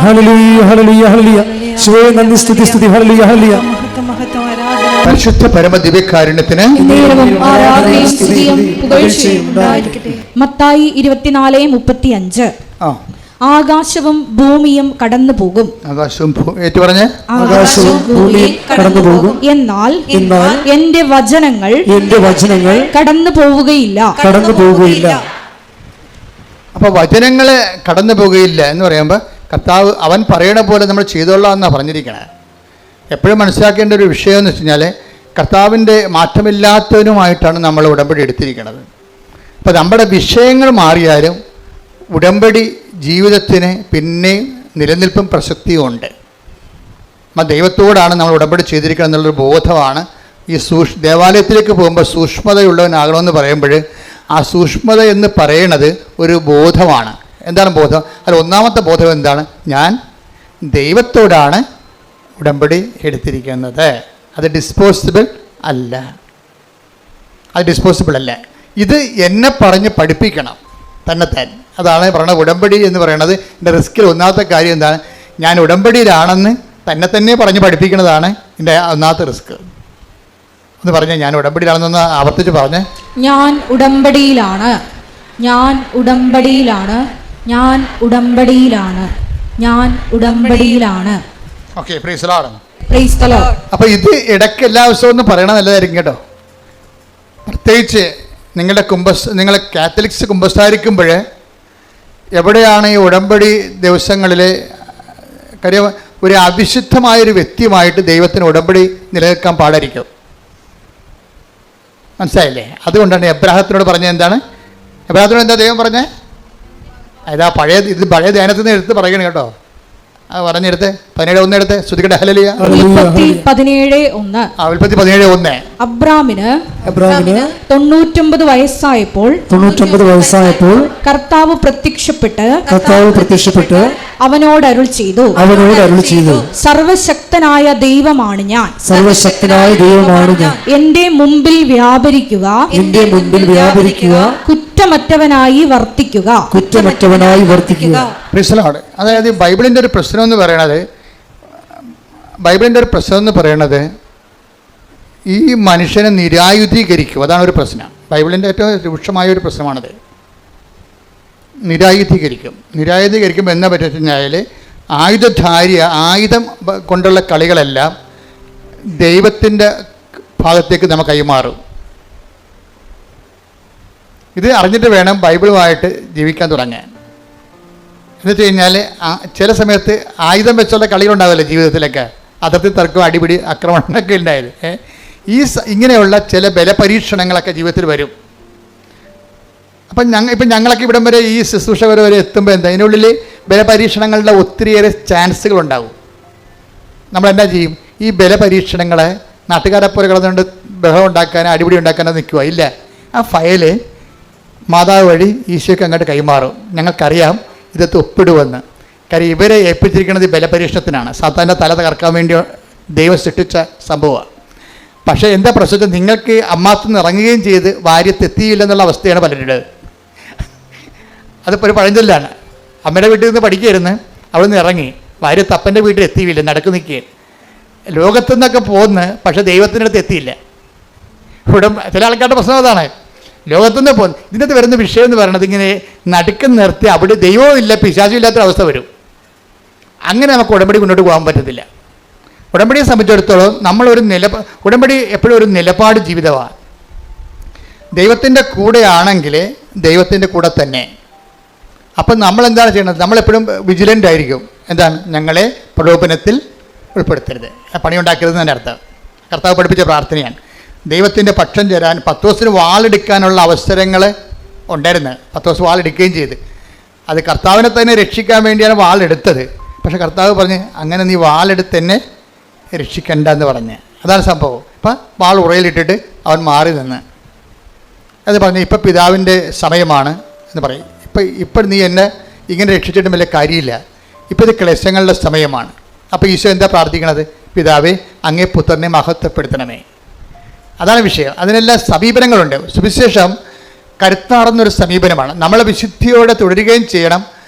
hallelujah, hallelujah, hallelujah. യേശുവേ നന്ദി, സ്തുതി, സ്തുതി, ഹല്ലേലൂയ, ഹല്ലേലൂയ. പരിശുദ്ധ പരമ ദിവ്യകാരുണ്യത്തിന് മത്തായി 24:35. ആകാശവും ഭൂമിയും കടന്നു പോകും. ആകാശവും ഏറ്റു പറഞ്ഞ് ആകാശവും ഭൂമിയും കടന്നു പോകും. എന്നാൽ എന്റെ വചനങ്ങൾ കടന്നു പോവുകയില്ല. അപ്പോൾ വചനങ്ങൾ കടന്നു പോകുകയില്ല എന്ന് പറയുമ്പോൾ കർത്താവ് അവൻ പറയണ പോലെ നമ്മൾ ചെയ്തോളാം എന്നാണ് പറഞ്ഞിരിക്കണേ. എപ്പോഴും മനസ്സിലാക്കേണ്ട ഒരു വിഷയം എന്ന് വെച്ച് കഴിഞ്ഞാൽ കർത്താവിൻ്റെ മാറ്റമില്ലാത്തവനുമായിട്ടാണ് നമ്മൾ ഉടമ്പടി എടുത്തിരിക്കുന്നത്. അപ്പോൾ നമ്മുടെ വിഷയങ്ങൾ മാറിയാലും ഉടമ്പടി ജീവിതത്തിന് പിന്നെയും നിലനിൽപ്പും പ്രസക്തിയും ഉണ്ട്. അപ്പം ദൈവത്തോടാണ് നമ്മൾ ഉടമ്പടി ചെയ്തിരിക്കുന്നത് എന്നുള്ളൊരു ബോധമാണ് ഈ ദേവാലയത്തിലേക്ക് പോകുമ്പോൾ സൂക്ഷ്മതയുള്ളവനാകണമെന്ന് പറയുമ്പോൾ ആ സൂക്ഷ്മത എന്ന് പറയുന്നത് ഒരു ബോധമാണ്. എന്താണ് ബോധം? അതിൽ ഒന്നാമത്തെ ബോധം എന്താണ്? ഞാൻ ദൈവത്തോടാണ് ഉടമ്പടി എടുത്തിരിക്കുന്നത്. അത് ഡിസ്പോസിബിൾ അല്ല. ഇത് എന്നെ പറഞ്ഞ് പഠിപ്പിക്കണം തന്നെത്താൻ. അതാണ് പറയുന്നത് ഉടമ്പടി എന്ന് പറയുന്നത്. എൻ്റെ റിസ്കിൽ ഒന്നാമത്തെ കാര്യം എന്താണ്? ഞാൻ ഉടമ്പടിയിലാണെന്ന് തന്നെ പറഞ്ഞ് പഠിപ്പിക്കുന്നതാണ് എൻ്റെ ഒന്നാമത്തെ റിസ്ക്. ഒന്ന് പറഞ്ഞേ, ഞാൻ ഉടമ്പടിയിലാണെന്നൊന്ന് ആവർത്തിച്ച് പറഞ്ഞേ. ഞാൻ ഉടമ്പടിയിലാണ്. Okay, praise the lord. അപ്പോൾ ഇത് ഇടയ്ക്ക് എല്ലാ ദിവസവും ഒന്ന് പറയണത് നല്ലതായിരിക്കും കേട്ടോ. പ്രത്യേകിച്ച് നിങ്ങൾ കാത്തലിക്സ് കുമ്പസാരിക്കുമ്പോൾ എവിടെയാണ് ഈ ഉടമ്പടി ദിവസങ്ങളിൽ കാര്യം ഒരു അവിശുദ്ധമായൊരു വ്യക്തിയുമായിട്ട് ദൈവത്തിന് ഉടമ്പടി നിലനിൽക്കാൻ പാടായിരിക്കും. മനസ്സിലായില്ലേ? അതുകൊണ്ടാണ് എബ്രാഹത്തിനോട് പറഞ്ഞത്. എന്താണ് എബ്രാഹത്തിനോട് എന്താ ദൈവം പറഞ്ഞത്? ഇത് പഴയ ധ്യാനത്തിൽ നിന്ന് എടുത്ത് പറയണം കേട്ടോ. പറഞ്ഞെടുത്ത് 17:1 എടുത്ത് ശ്രുതിക്കട്ടെ. ഹല്ലേലൂയ. ഉൽപ്പത്തി 17:1. അബ്രാമിന് 99 വയസ്സായപ്പോൾ കർത്താവ് പ്രത്യക്ഷപ്പെട്ട് അവനോട് അരുൾ ചെയ്തു, സർവശക്തനായ ദൈവമാണ് ഞാൻ. എന്റെ മുമ്പിൽ വ്യാപരിക്കുക, കുറ്റമറ്റവനായി വർത്തിക്കുക. അതായത് ബൈബിളിൻ്റെ ഒരു പ്രശ്നം എന്ന് പറയണത് ഈ മനുഷ്യനെ നിരായുധീകരിക്കും. അതാണ് ഒരു പ്രശ്നം. ബൈബിളിൻ്റെ ഏറ്റവും രൂക്ഷമായ ഒരു പ്രശ്നമാണത്. നിരായുധീകരിക്കുമ്പോൾ എന്നാ പറ്റുക കഴിഞ്ഞാൽ ആയുധം കൊണ്ടുള്ള കളികളെല്ലാം ദൈവത്തിൻ്റെ ഭാഗത്തേക്ക് നമുക്ക് കൈമാറും. ഇത് അറിഞ്ഞിട്ട് വേണം ബൈബിളുമായിട്ട് ജീവിക്കാൻ തുടങ്ങാൻ. എന്നുവെച്ച് കഴിഞ്ഞാൽ ചില സമയത്ത് ആയുധം വെച്ചുള്ള കളികളുണ്ടാവില്ലേ ജീവിതത്തിലൊക്കെ, അതിർത്തി തർക്കം, അടിപിടി, ആക്രമണങ്ങളൊക്കെ ഉണ്ടായത്. ഇങ്ങനെയുള്ള ചില ബലപരീക്ഷണങ്ങളൊക്കെ ജീവിതത്തിൽ വരും. അപ്പം ഞങ്ങളൊക്കെ ഇവിടം വരെ ഈ ശുശ്രൂഷ വരെ എത്തുമ്പോൾ എന്താ ഇതിനുള്ളിൽ ബലപരീക്ഷണങ്ങളുടെ ഒത്തിരിയേറെ ചാൻസുകളുണ്ടാവും. നമ്മളെന്താ ചെയ്യും? ഈ ബലപരീക്ഷണങ്ങളെ നാട്ടുകാരെ പോലെ കിടന്നുകൊണ്ട് ബഹളം ഉണ്ടാക്കാനോ അടിപിടി ഉണ്ടാക്കാനോ നിൽക്കുക ഇല്ല. ആ ഫയല് മാതാവ് വഴി ഈശോയ്ക്ക് അങ്ങോട്ട് കൈമാറും. ഞങ്ങൾക്കറിയാം ഇതൊക്കെ ഒപ്പിടുമെന്ന്. കാര്യം ഇവരെ ഏൽപ്പിച്ചിരിക്കുന്നത് ബലപരീക്ഷണത്തിനാണ്. സാത്താൻ്റെ തല തകർക്കാൻ വേണ്ടി ദൈവം സൃഷ്ടിച്ച സംഭവമാണ്. പക്ഷേ എന്താ പ്രശ്നം? നിങ്ങൾക്ക് അമ്മാത്തുനിന്ന് ഇറങ്ങുകയും ചെയ്ത് ഭാര്യത്തെത്തിയില്ലെന്നുള്ള അവസ്ഥയാണ് പലരുടേത്. അതിപ്പോൾ ഒരു പഴഞ്ചൊല്ലാണ്. അമ്മയുടെ വീട്ടിൽ നിന്ന് പഠിക്കുകയായിരുന്നു, അവിടെ നിന്ന് ഇറങ്ങി ഭാര്യ തപ്പൻ്റെ വീട്ടിൽ എത്തിയില്ല, നടക്കു നിൽക്കുക. ലോകത്തു നിന്നൊക്കെ പോന്ന്, പക്ഷേ ദൈവത്തിൻ്റെ അടുത്ത് എത്തിയില്ല. ഇവിടെ ചില ആൾക്കാരുടെ പ്രശ്നം അതാണ്. ലോകത്തുനിന്ന് പോകുന്നു. ഇതിനകത്ത് വരുന്ന വിഷയം എന്ന് പറയുന്നത് ഇങ്ങനെ നടുക്കം നിർത്തി അവിടെ ദൈവവും ഇല്ല പിശാചും ഇല്ലാത്തൊരവസ്ഥ വരും. അങ്ങനെ നമുക്ക് ഉടമ്പടി മുന്നോട്ട് പോകാൻ പറ്റത്തില്ല. ഉടമ്പടിയെ സംബന്ധിച്ചിടത്തോളം ഉടമ്പടി എപ്പോഴും ഒരു നിലപാട് ജീവിതമാണ്. ദൈവത്തിൻ്റെ കൂടെ ആണെങ്കിൽ ദൈവത്തിൻ്റെ കൂടെ തന്നെ. അപ്പം നമ്മളെന്താണ് ചെയ്യുന്നത്? നമ്മളെപ്പോഴും വിജിലൻ്റ് ആയിരിക്കും. എന്താണ്? ഞങ്ങളെ പ്രലോഭനത്തിൽ ഉൾപ്പെടുത്തരുത്, പണിയുണ്ടാക്കരുത് എന്നതിൻ്റെ അർത്ഥം. കർത്താവ് പഠിപ്പിച്ച പ്രാർത്ഥനയാണ്. ദൈവത്തിൻ്റെ പക്ഷം ചേരാൻ പത്രോസിന് വാളെടുക്കാനുള്ള അവസരങ്ങൾ ഉണ്ടായിരുന്നു. പത്രോസ് വാളെടുക്കുകയും ചെയ്ത്. അത് കർത്താവിനെ തന്നെ രക്ഷിക്കാൻ വേണ്ടിയാണ് വാളെടുത്തത്. പക്ഷെ കർത്താവ് പറഞ്ഞ് അങ്ങനെ നീ വാളെടുത്ത് തന്നെ രക്ഷിക്കണ്ട എന്ന് പറഞ്ഞ്. അതാണ് സംഭവം. ഇപ്പം വാൾ ഉറയിലിട്ടിട്ട് അവൻ മാറി നിന്ന് അത് പറഞ്ഞ് ഇപ്പം പിതാവിൻ്റെ സമയമാണ് എന്ന് പറയും. ഇപ്പം നീ എന്നെ ഇങ്ങനെ രക്ഷിച്ചിട്ടും വലിയ കാര്യമില്ല, ഇപ്പം ഇത് ക്ലേശങ്ങളുടെ സമയമാണ്. അപ്പോൾ ഈശോ എന്താ പ്രാർത്ഥിക്കണത്? പിതാവേ, അങ്ങേ പുത്രനെ മഹത്വപ്പെടുത്തണമേ. അതാണ് വിഷയം. അതിനെല്ലാം സമീപനങ്ങളുണ്ട്. സുവിശേഷം കരുത്താർന്നൊരു സമീപനമാണ്. നമ്മളെ വിശുദ്ധിയോടെ തുടരുകയും ചെയ്യണം,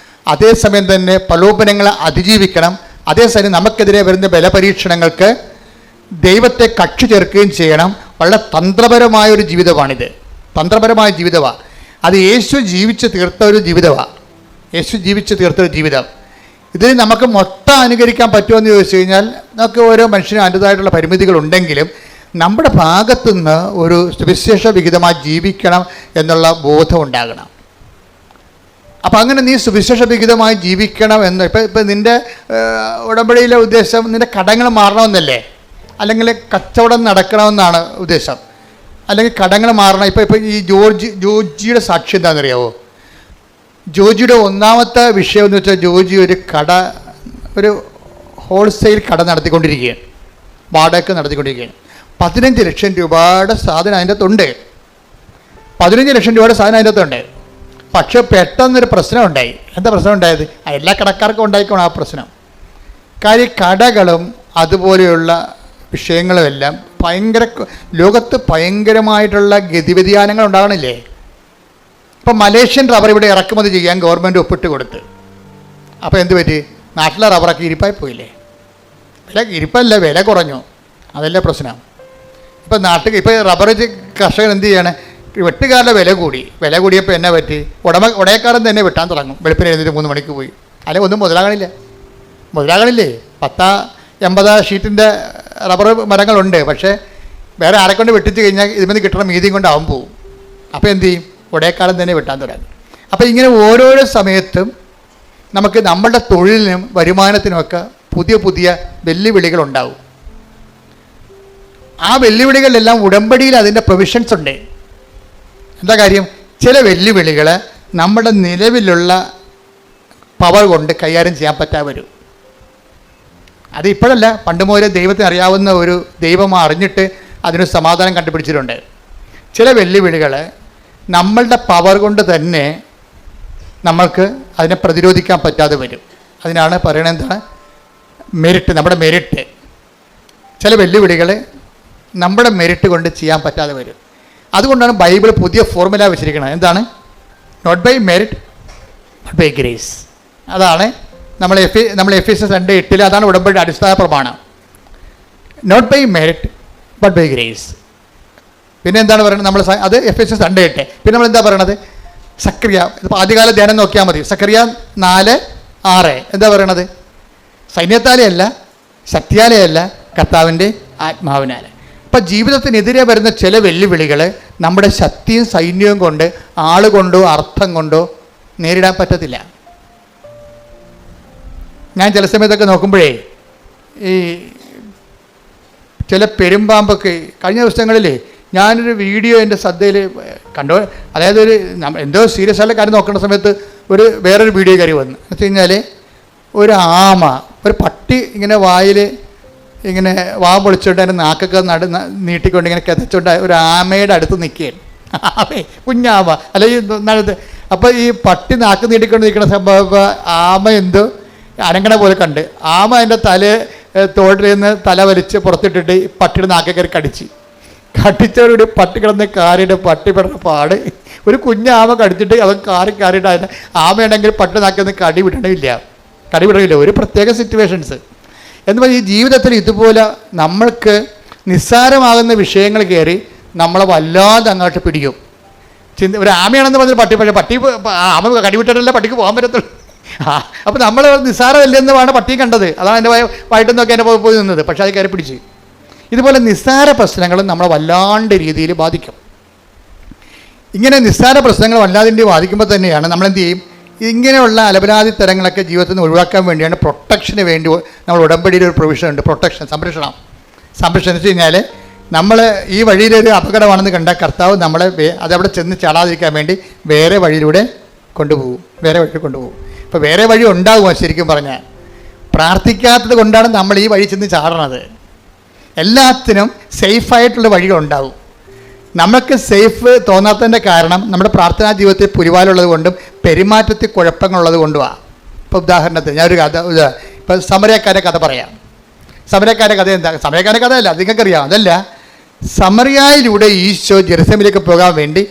അതേസമയം തന്നെ പ്രലോഭനങ്ങളെ അതിജീവിക്കണം. അതേസമയം നമുക്കെതിരെ വരുന്ന ബലപരീക്ഷണങ്ങൾക്ക് ദൈവത്തെ കക്ഷി ചേർക്കുകയും ചെയ്യണം. വളരെ തന്ത്രപരമായൊരു ജീവിതമാണിത്. തന്ത്രപരമായ ജീവിതമാണ്. അത് യേശു ജീവിച്ച് തീർത്ത ഒരു ജീവിതമാണ്. യേശു ജീവിച്ച് തീർത്തൊരു ജീവിതം. ഇതിൽ നമുക്ക് മൊത്തം അനുകരിക്കാൻ പറ്റുമെന്ന് ചോദിച്ചു കഴിഞ്ഞാൽ നമുക്ക് ഓരോ മനുഷ്യനും അതിൻ്റെതായിട്ടുള്ള പരിമിതികളുണ്ടെങ്കിലും നമ്മുടെ ഭാഗത്തുനിന്ന് ഒരു സുവിശേഷ വിഹിതമായി ജീവിക്കണം എന്നുള്ള ബോധം ഉണ്ടാകണം. അപ്പം അങ്ങനെ നീ സുവിശേഷ വിഹിതമായി ജീവിക്കണം എന്ന് ഇപ്പം നിൻ്റെ ഉടമ്പടിയിലെ ഉദ്ദേശം നിൻ്റെ കടങ്ങൾ മാറണമെന്നല്ലേ, അല്ലെങ്കിൽ കച്ചവടം നടക്കണമെന്നാണ് ഉദ്ദേശം, അല്ലെങ്കിൽ കടങ്ങൾ മാറണം. ഇപ്പം ഈ ജോജിയുടെ സാക്ഷി എന്താണെന്നറിയാവോ? ജോജിയുടെ ഒന്നാമത്തെ വിഷയം എന്ന് വെച്ചാൽ ജോജി ഒരു ഹോൾസെയിൽ കട നടത്തിക്കൊണ്ടിരിക്കുകയാണ്, വാടക നടത്തിക്കൊണ്ടിരിക്കുകയാണ്. 15 ലക്ഷം രൂപയുടെ സാധനം അതിൻ്റെ അകത്തുണ്ട്. 15 ലക്ഷം രൂപയുടെ സാധനം അതിൻ്റെ അകത്തുണ്ട്. പക്ഷെ പെട്ടെന്നൊരു പ്രശ്നം ഉണ്ടായി. എന്താ പ്രശ്നം ഉണ്ടായത്? എല്ലാ കടക്കാർക്കും ഉണ്ടായിക്കോണം ആ പ്രശ്നം. കാര്യം കടകളും അതുപോലെയുള്ള വിഷയങ്ങളുമെല്ലാം ലോകത്ത് ഭയങ്കരമായിട്ടുള്ള ഗതിവ്യതിയാനങ്ങൾ ഉണ്ടാകണില്ലേ? ഇപ്പം മലേഷ്യൻ റബ്ബർ ഇവിടെ ഇറക്കുമതി ചെയ്യാൻ ഗവൺമെൻറ് ഒപ്പിട്ട് കൊടുത്ത്. അപ്പോൾ എന്ത് പറ്റി? നാട്ടിലെ റബ്ബറൊക്കെ ഇരിപ്പായി പോയില്ലേ? ഇരിപ്പല്ല, വില കുറഞ്ഞു. അതല്ലേ പ്രശ്നം. ഇപ്പം റബ്ബർ കർഷകൻ എന്ത് ചെയ്യാണ്? വെട്ടുകാരുടെ വില കൂടിയപ്പോൾ എന്നാ പറ്റി? ഉടയക്കാരൻ തന്നെ വെട്ടാൻ തുടങ്ങും. വെളുപ്പിന് എഴുന്നേറ്റ് 3 മണിക്ക് പോയി. അല്ലെങ്കിൽ ഒന്നും മുതലാകണില്ലേ? 10-80 ഷീറ്റിൻ്റെ റബ്ബർ മരങ്ങളുണ്ട്. പക്ഷേ വേറെ ആരെക്കൊണ്ട് വെട്ടിച്ച് കഴിഞ്ഞാൽ ഇതിൽ കിട്ടുന്ന മീതിയും കൊണ്ട് അവൻ പോവും. അപ്പോൾ എന്ത് ചെയ്യും? ഉടയക്കാലം തന്നെ വെട്ടാൻ തുടങ്ങും. അപ്പോൾ ഇങ്ങനെ ഓരോരോ സമയത്തും നമുക്ക് നമ്മളുടെ തൊഴിലിനും വരുമാനത്തിനുമൊക്കെ പുതിയ പുതിയ വെല്ലുവിളികളുണ്ടാവും. ആ വെല്ലുവിളികളിലെല്ലാം ഉടമ്പടിയിൽ അതിൻ്റെ പ്രൊവിഷൻസ് ഉണ്ട്. എന്താ കാര്യം? ചില വെല്ലുവിളികൾ നമ്മുടെ നിലവിലുള്ള പവർ കൊണ്ട് കൈകാര്യം ചെയ്യാൻ പറ്റാതെ വരും. അത് ഇപ്പോഴല്ല, പണ്ട് മുതലേ ദൈവത്തിന് അറിയാവുന്ന ഒരു ദൈവം അറിഞ്ഞിട്ട് അതിന് സമാധാനം കണ്ടുപിടിച്ചിട്ടുണ്ട്. ചില വെല്ലുവിളികൾ നമ്മളുടെ പവർ കൊണ്ട് തന്നെ നമ്മൾക്ക് അതിനെ പ്രതിരോധിക്കാൻ പറ്റാതെ വരും. അതിനാണ് പറയണത് എന്താണ്? മെരിറ്റ്, നമ്മുടെ മെരിറ്റ്. ചില വെല്ലുവിളികൾ നമ്മുടെ മെരിറ്റ് കൊണ്ട് ചെയ്യാൻ പറ്റാതെ വരും. അതുകൊണ്ടാണ് ബൈബിൾ പുതിയ ഫോർമുല വെച്ചിരിക്കുന്നത്. എന്താണ്? Not by merit but by grace. അതാണ് നമ്മൾ എഫേസ്യസ് 2:8 അതാണ് ഉടമ്പടിയുടെ അടിസ്ഥാന പ്രമാണം. Not by merit but by grace. പിന്നെ എന്താണ് പറയുന്നത്? നമ്മൾ അത് എഫേസ്യസ് 2:8. പിന്നെ നമ്മൾ എന്താ പറയണത്? സക്രിയ, ഇപ്പോൾ ആദ്യകാല ധ്യാനം നോക്കിയാൽ മതി. സക്രിയ 4:6 എന്താ പറയണത്? സൈന്യത്താലെയല്ല, ശക്തിയാലെയല്ല, കർത്താവിൻ്റെ ആത്മാവിനാൽ. ഇപ്പം ജീവിതത്തിനെതിരെ വരുന്ന ചില വെല്ലുവിളികൾ നമ്മുടെ ശക്തിയും സൈന്യവും കൊണ്ട്, ആളുകൊണ്ടോ അർത്ഥം കൊണ്ടോ നേരിടാൻ പറ്റത്തില്ല. ഞാൻ ചില സമയത്തൊക്കെ നോക്കുമ്പോഴേ ഈ ചില പെരുമ്പാമ്പൊക്കെ കഴിഞ്ഞ ദിവസങ്ങളിൽ ഞാനൊരു വീഡിയോ എൻ്റെ ശ്രദ്ധയിൽ കണ്ടു. അതായത് എന്തോ സീരിയസ് ആയിട്ടുള്ള കാര്യം നോക്കേണ്ട സമയത്ത് വേറൊരു വീഡിയോ കയറി വന്നു. എന്ന് വെച്ച് കഴിഞ്ഞാൽ ഒരു ആമ, ഒരു പട്ടി ഇങ്ങനെ വായിൽ ഇങ്ങനെ വാ പൊളിച്ചുകൊണ്ട് അതിൻ്റെ നാക്കൊക്കെ നീട്ടിക്കൊണ്ട് ഇങ്ങനെ കിതച്ചുകൊണ്ട് ഒരു ആമയുടെ അടുത്ത് നിൽക്കുകയാണ്. ആമേ, കുഞ്ഞാമ അല്ലെങ്കിൽ അപ്പോൾ ഈ പട്ടി നാക്ക് നീട്ടിക്കൊണ്ട് നിൽക്കുന്ന സംഭവം ആമ എന്തോ അനങ്ങണ പോലെ കണ്ട് ആമ അതിൻ്റെ തോട്ടിൽ നിന്ന് തല വലിച്ച് പുറത്തിട്ടിട്ട് പട്ടിയുടെ നാക്കെ കയറി കടിച്ചവരോട് പട്ടി കിടന്ന് കാറിയിട്ട് പട്ടി പെടുന്ന പാട്. ഒരു കുഞ്ഞാമ കടിച്ചിട്ട് അവൻ കാറിയിട്ട് അതിന് ആമയാണെങ്കിൽ പട്ടി നാക്കൊന്നും കടി വിടണില്ല. ഒരു പ്രത്യേക സിറ്റുവേഷൻസ് എന്ന് പറഞ്ഞാൽ ഈ ജീവിതത്തിൽ ഇതുപോലെ നമ്മൾക്ക് നിസ്സാരമാകുന്ന വിഷയങ്ങൾ കയറി നമ്മളെ വല്ലാതെ അങ്ങോട്ട് പിടിക്കും. ഒരു ആമയാണെന്ന് പറഞ്ഞാൽ പട്ടി ആമ കടിവിട്ടിട്ടല്ല പട്ടിക്ക് പോകാൻ പറ്റത്തുള്ളൂ. അപ്പോൾ നമ്മൾ നിസ്സാരമല്ലെന്നുമാണ് പട്ടി കണ്ടത്. അതാണ് എൻ്റെ വയറ്റിൽ നോക്കി എൻ്റെ പോയി നിന്നത്. പക്ഷേ അത് കയറി പിടിച്ച്. ഇതുപോലെ നിസ്സാര പ്രശ്നങ്ങളും നമ്മളെ വല്ലാണ്ട് രീതിയിൽ ബാധിക്കും. ഇങ്ങനെ നിസ്സാര പ്രശ്നങ്ങൾ വല്ലാതിൻ്റെ ബാധിക്കുമ്പോൾ തന്നെയാണ് നമ്മളെന്ത് ചെയ്യും? ഇങ്ങനെയുള്ള അലപരാധി തരങ്ങളൊക്കെ ജീവിതത്തിൽ നിന്ന് ഒഴിവാക്കാൻ വേണ്ടിയാണ് പ്രൊട്ടക്ഷന് വേണ്ടി നമ്മൾ ഉടമ്പടിയുടെ ഒരു പ്രൊവിഷൻ ഉണ്ട്. സംരക്ഷണം എന്ന് വെച്ച് കഴിഞ്ഞാൽ നമ്മൾ ഈ വഴിയിലൊരു അപകടമാണെന്ന് കണ്ട കർത്താവ് നമ്മളെ അതവിടെ ചെന്ന് ചാടാതിരിക്കാൻ വേണ്ടി വേറെ വഴിയിലൂടെ കൊണ്ടുപോകും. ഇപ്പോൾ വേറെ വഴി ഉണ്ടാകുമോ? ശരിക്കും പറഞ്ഞാൽ പ്രാർത്ഥിക്കാത്തത് കൊണ്ടാണ് നമ്മൾ ഈ വഴി ചെന്ന് ചാടണത്. എല്ലാത്തിനും സേഫായിട്ടുള്ള വഴികളുണ്ടാവും. നമുക്ക് സേഫ് തോന്നാത്തതിൻ്റെ കാരണം നമ്മുടെ പ്രാർത്ഥനാ ജീവിതത്തിൽ പുരിവാലുള്ളത് കൊണ്ടും പെരുമാറ്റത്തിൽ കുഴപ്പങ്ങളുള്ളത് കൊണ്ടുമാണ്. ഇപ്പോൾ ഉദാഹരണത്തിന് ഞാനൊരു ഇപ്പോൾ സമരക്കാരുടെ കഥ പറയാം. സമരക്കാരുടെ കഥ എന്താ? സമരക്കാരുടെ കഥ അല്ല, അത് നിങ്ങൾക്കറിയാം. അതല്ല, സമറിയായിലൂടെ ഈശോ ജെറുസലേമിലേക്ക് പോകാൻ വേണ്ടി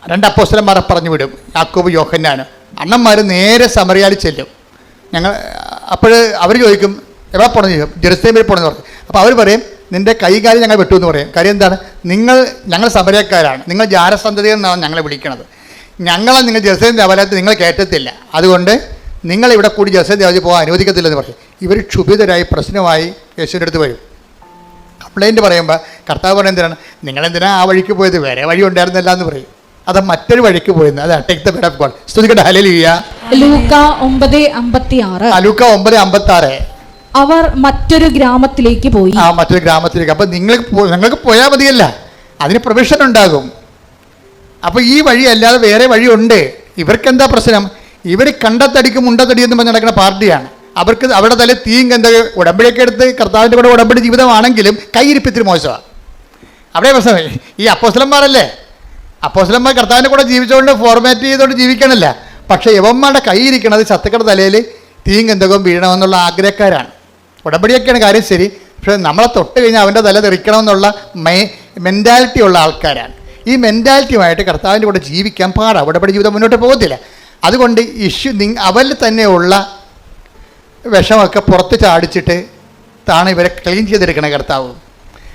2 അപ്പോസ്തലന്മാരെ പറഞ്ഞു വിടും, യാക്കോബ് യോഹന്നാന്. അണ്ണന്മാർ നേരെ സമറിയായിൽ ചെല്ലും. അപ്പോൾ അവർ ചോദിക്കും എവിടെ പോകണമെന്ന് ചോദിക്കും. ജെറുസലേമിൽ പോകണമെന്ന് പറയും. അപ്പോൾ അവർ പറയും നിൻ്റെ കൈകാര്യം ഞങ്ങൾ വെട്ടുമെന്ന് പറയും. കാര്യം എന്താണ്? ഞങ്ങൾ സമരക്കാരാണ്, നിങ്ങൾ ജാരസന്തതി എന്നാണ് ഞങ്ങളെ വിളിക്കണത്. ഞങ്ങളെ നിങ്ങൾ ജെറുസലേം ദേവാലയത്തിൽ നിങ്ങൾ കയറ്റത്തില്ല, അതുകൊണ്ട് നിങ്ങളിവിടെ കൂടി ജെറുസലേം ദേവാലയത്തിൽ പോകാൻ അനുവദിക്കത്തില്ലെന്ന് പറയും. ഇവർ ക്ഷുഭിതരായി പ്രശ്നമായി യേശുവിൻ്റെ അടുത്ത് വരും. കംപ്ലൈൻറ്റ് പറയുമ്പോൾ കർത്താവ് പറയുന്നത് എന്തിനാണ്, നിങ്ങളെന്തിനാ ആ വഴിക്ക് പോയത്, വേറെ വഴി ഉണ്ടായിരുന്നില്ല എന്ന് പറയും. അത് മറ്റൊരു വഴിക്ക് പോയിരുന്നു. അത് take the bed of god. സ്തുതിക്കട്ടെ, ഹല്ലേലൂയ. ലൂക്ക 9:56. ലൂക്ക 9:56. അവർ മറ്റൊരു ഗ്രാമത്തിലേക്ക് പോയി. മറ്റൊരു ഗ്രാമത്തിലേക്ക്. അപ്പം നിങ്ങൾക്ക് പോയാൽ മതിയല്ല, അതിന് പ്രൊവിഷൻ ഉണ്ടാകും. അപ്പോൾ ഈ വഴി അല്ലാതെ വേറെ വഴിയുണ്ട്. ഇവർക്കെന്താ പ്രശ്നം? ഇവർ കണ്ടത്തടിക്കും മുണ്ടത്തടി എന്ന് പറഞ്ഞ് നടക്കുന്ന പാർട്ടിയാണ്. അവർക്ക് അവിടെ തല തീയും എന്താ ഉടമ്പടിയൊക്കെ എടുത്ത് കർത്താവിൻ്റെ കൂടെ ഉടമ്പടി ജീവിതമാണെങ്കിലും കൈയിരിപ്പിത്തിരി മോശമാണ്. അവിടെ പ്രശ്നം ഈ അപ്പോസ്തലന്മാരല്ലേ, അപ്പോസ്തലന്മാർ കർത്താവിൻ്റെ കൂടെ ജീവിച്ചുകൊണ്ട് ഫോർമാറ്റ് ചെയ്തുകൊണ്ട് ജീവിക്കണമല്ല. പക്ഷേ യവന്മാരുടെ കൈയിരിക്കണത് ശത്രുക്കളുടെ തലയിൽ തീയും ഗന്ധകവും വീഴണമെന്നുള്ള ആഗ്രഹക്കാരാണ്. ഉടമ്പടിയൊക്കെയാണ് കാര്യം ശരി, പക്ഷേ നമ്മളെ തൊട്ട് കഴിഞ്ഞാൽ അവൻ്റെ തല തെറിക്കണമെന്നുള്ള മെൻറ്റാലിറ്റി ഉള്ള ആൾക്കാരാണ്. ഈ മെൻറ്റാലിറ്റിയുമായിട്ട് കർത്താവിൻ്റെ കൂടെ ജീവിക്കാൻ പാടാണ്, ഉടമ്പടി ജീവിതം മുന്നോട്ട് പോകത്തില്ല. അതുകൊണ്ട് അവരിൽ തന്നെയുള്ള വിഷമൊക്കെ പുറത്ത് ചാടിച്ചിട്ട് താണ് ഇവരെ ക്ലീൻ ചെയ്തെടുക്കണേ കർത്താവ്.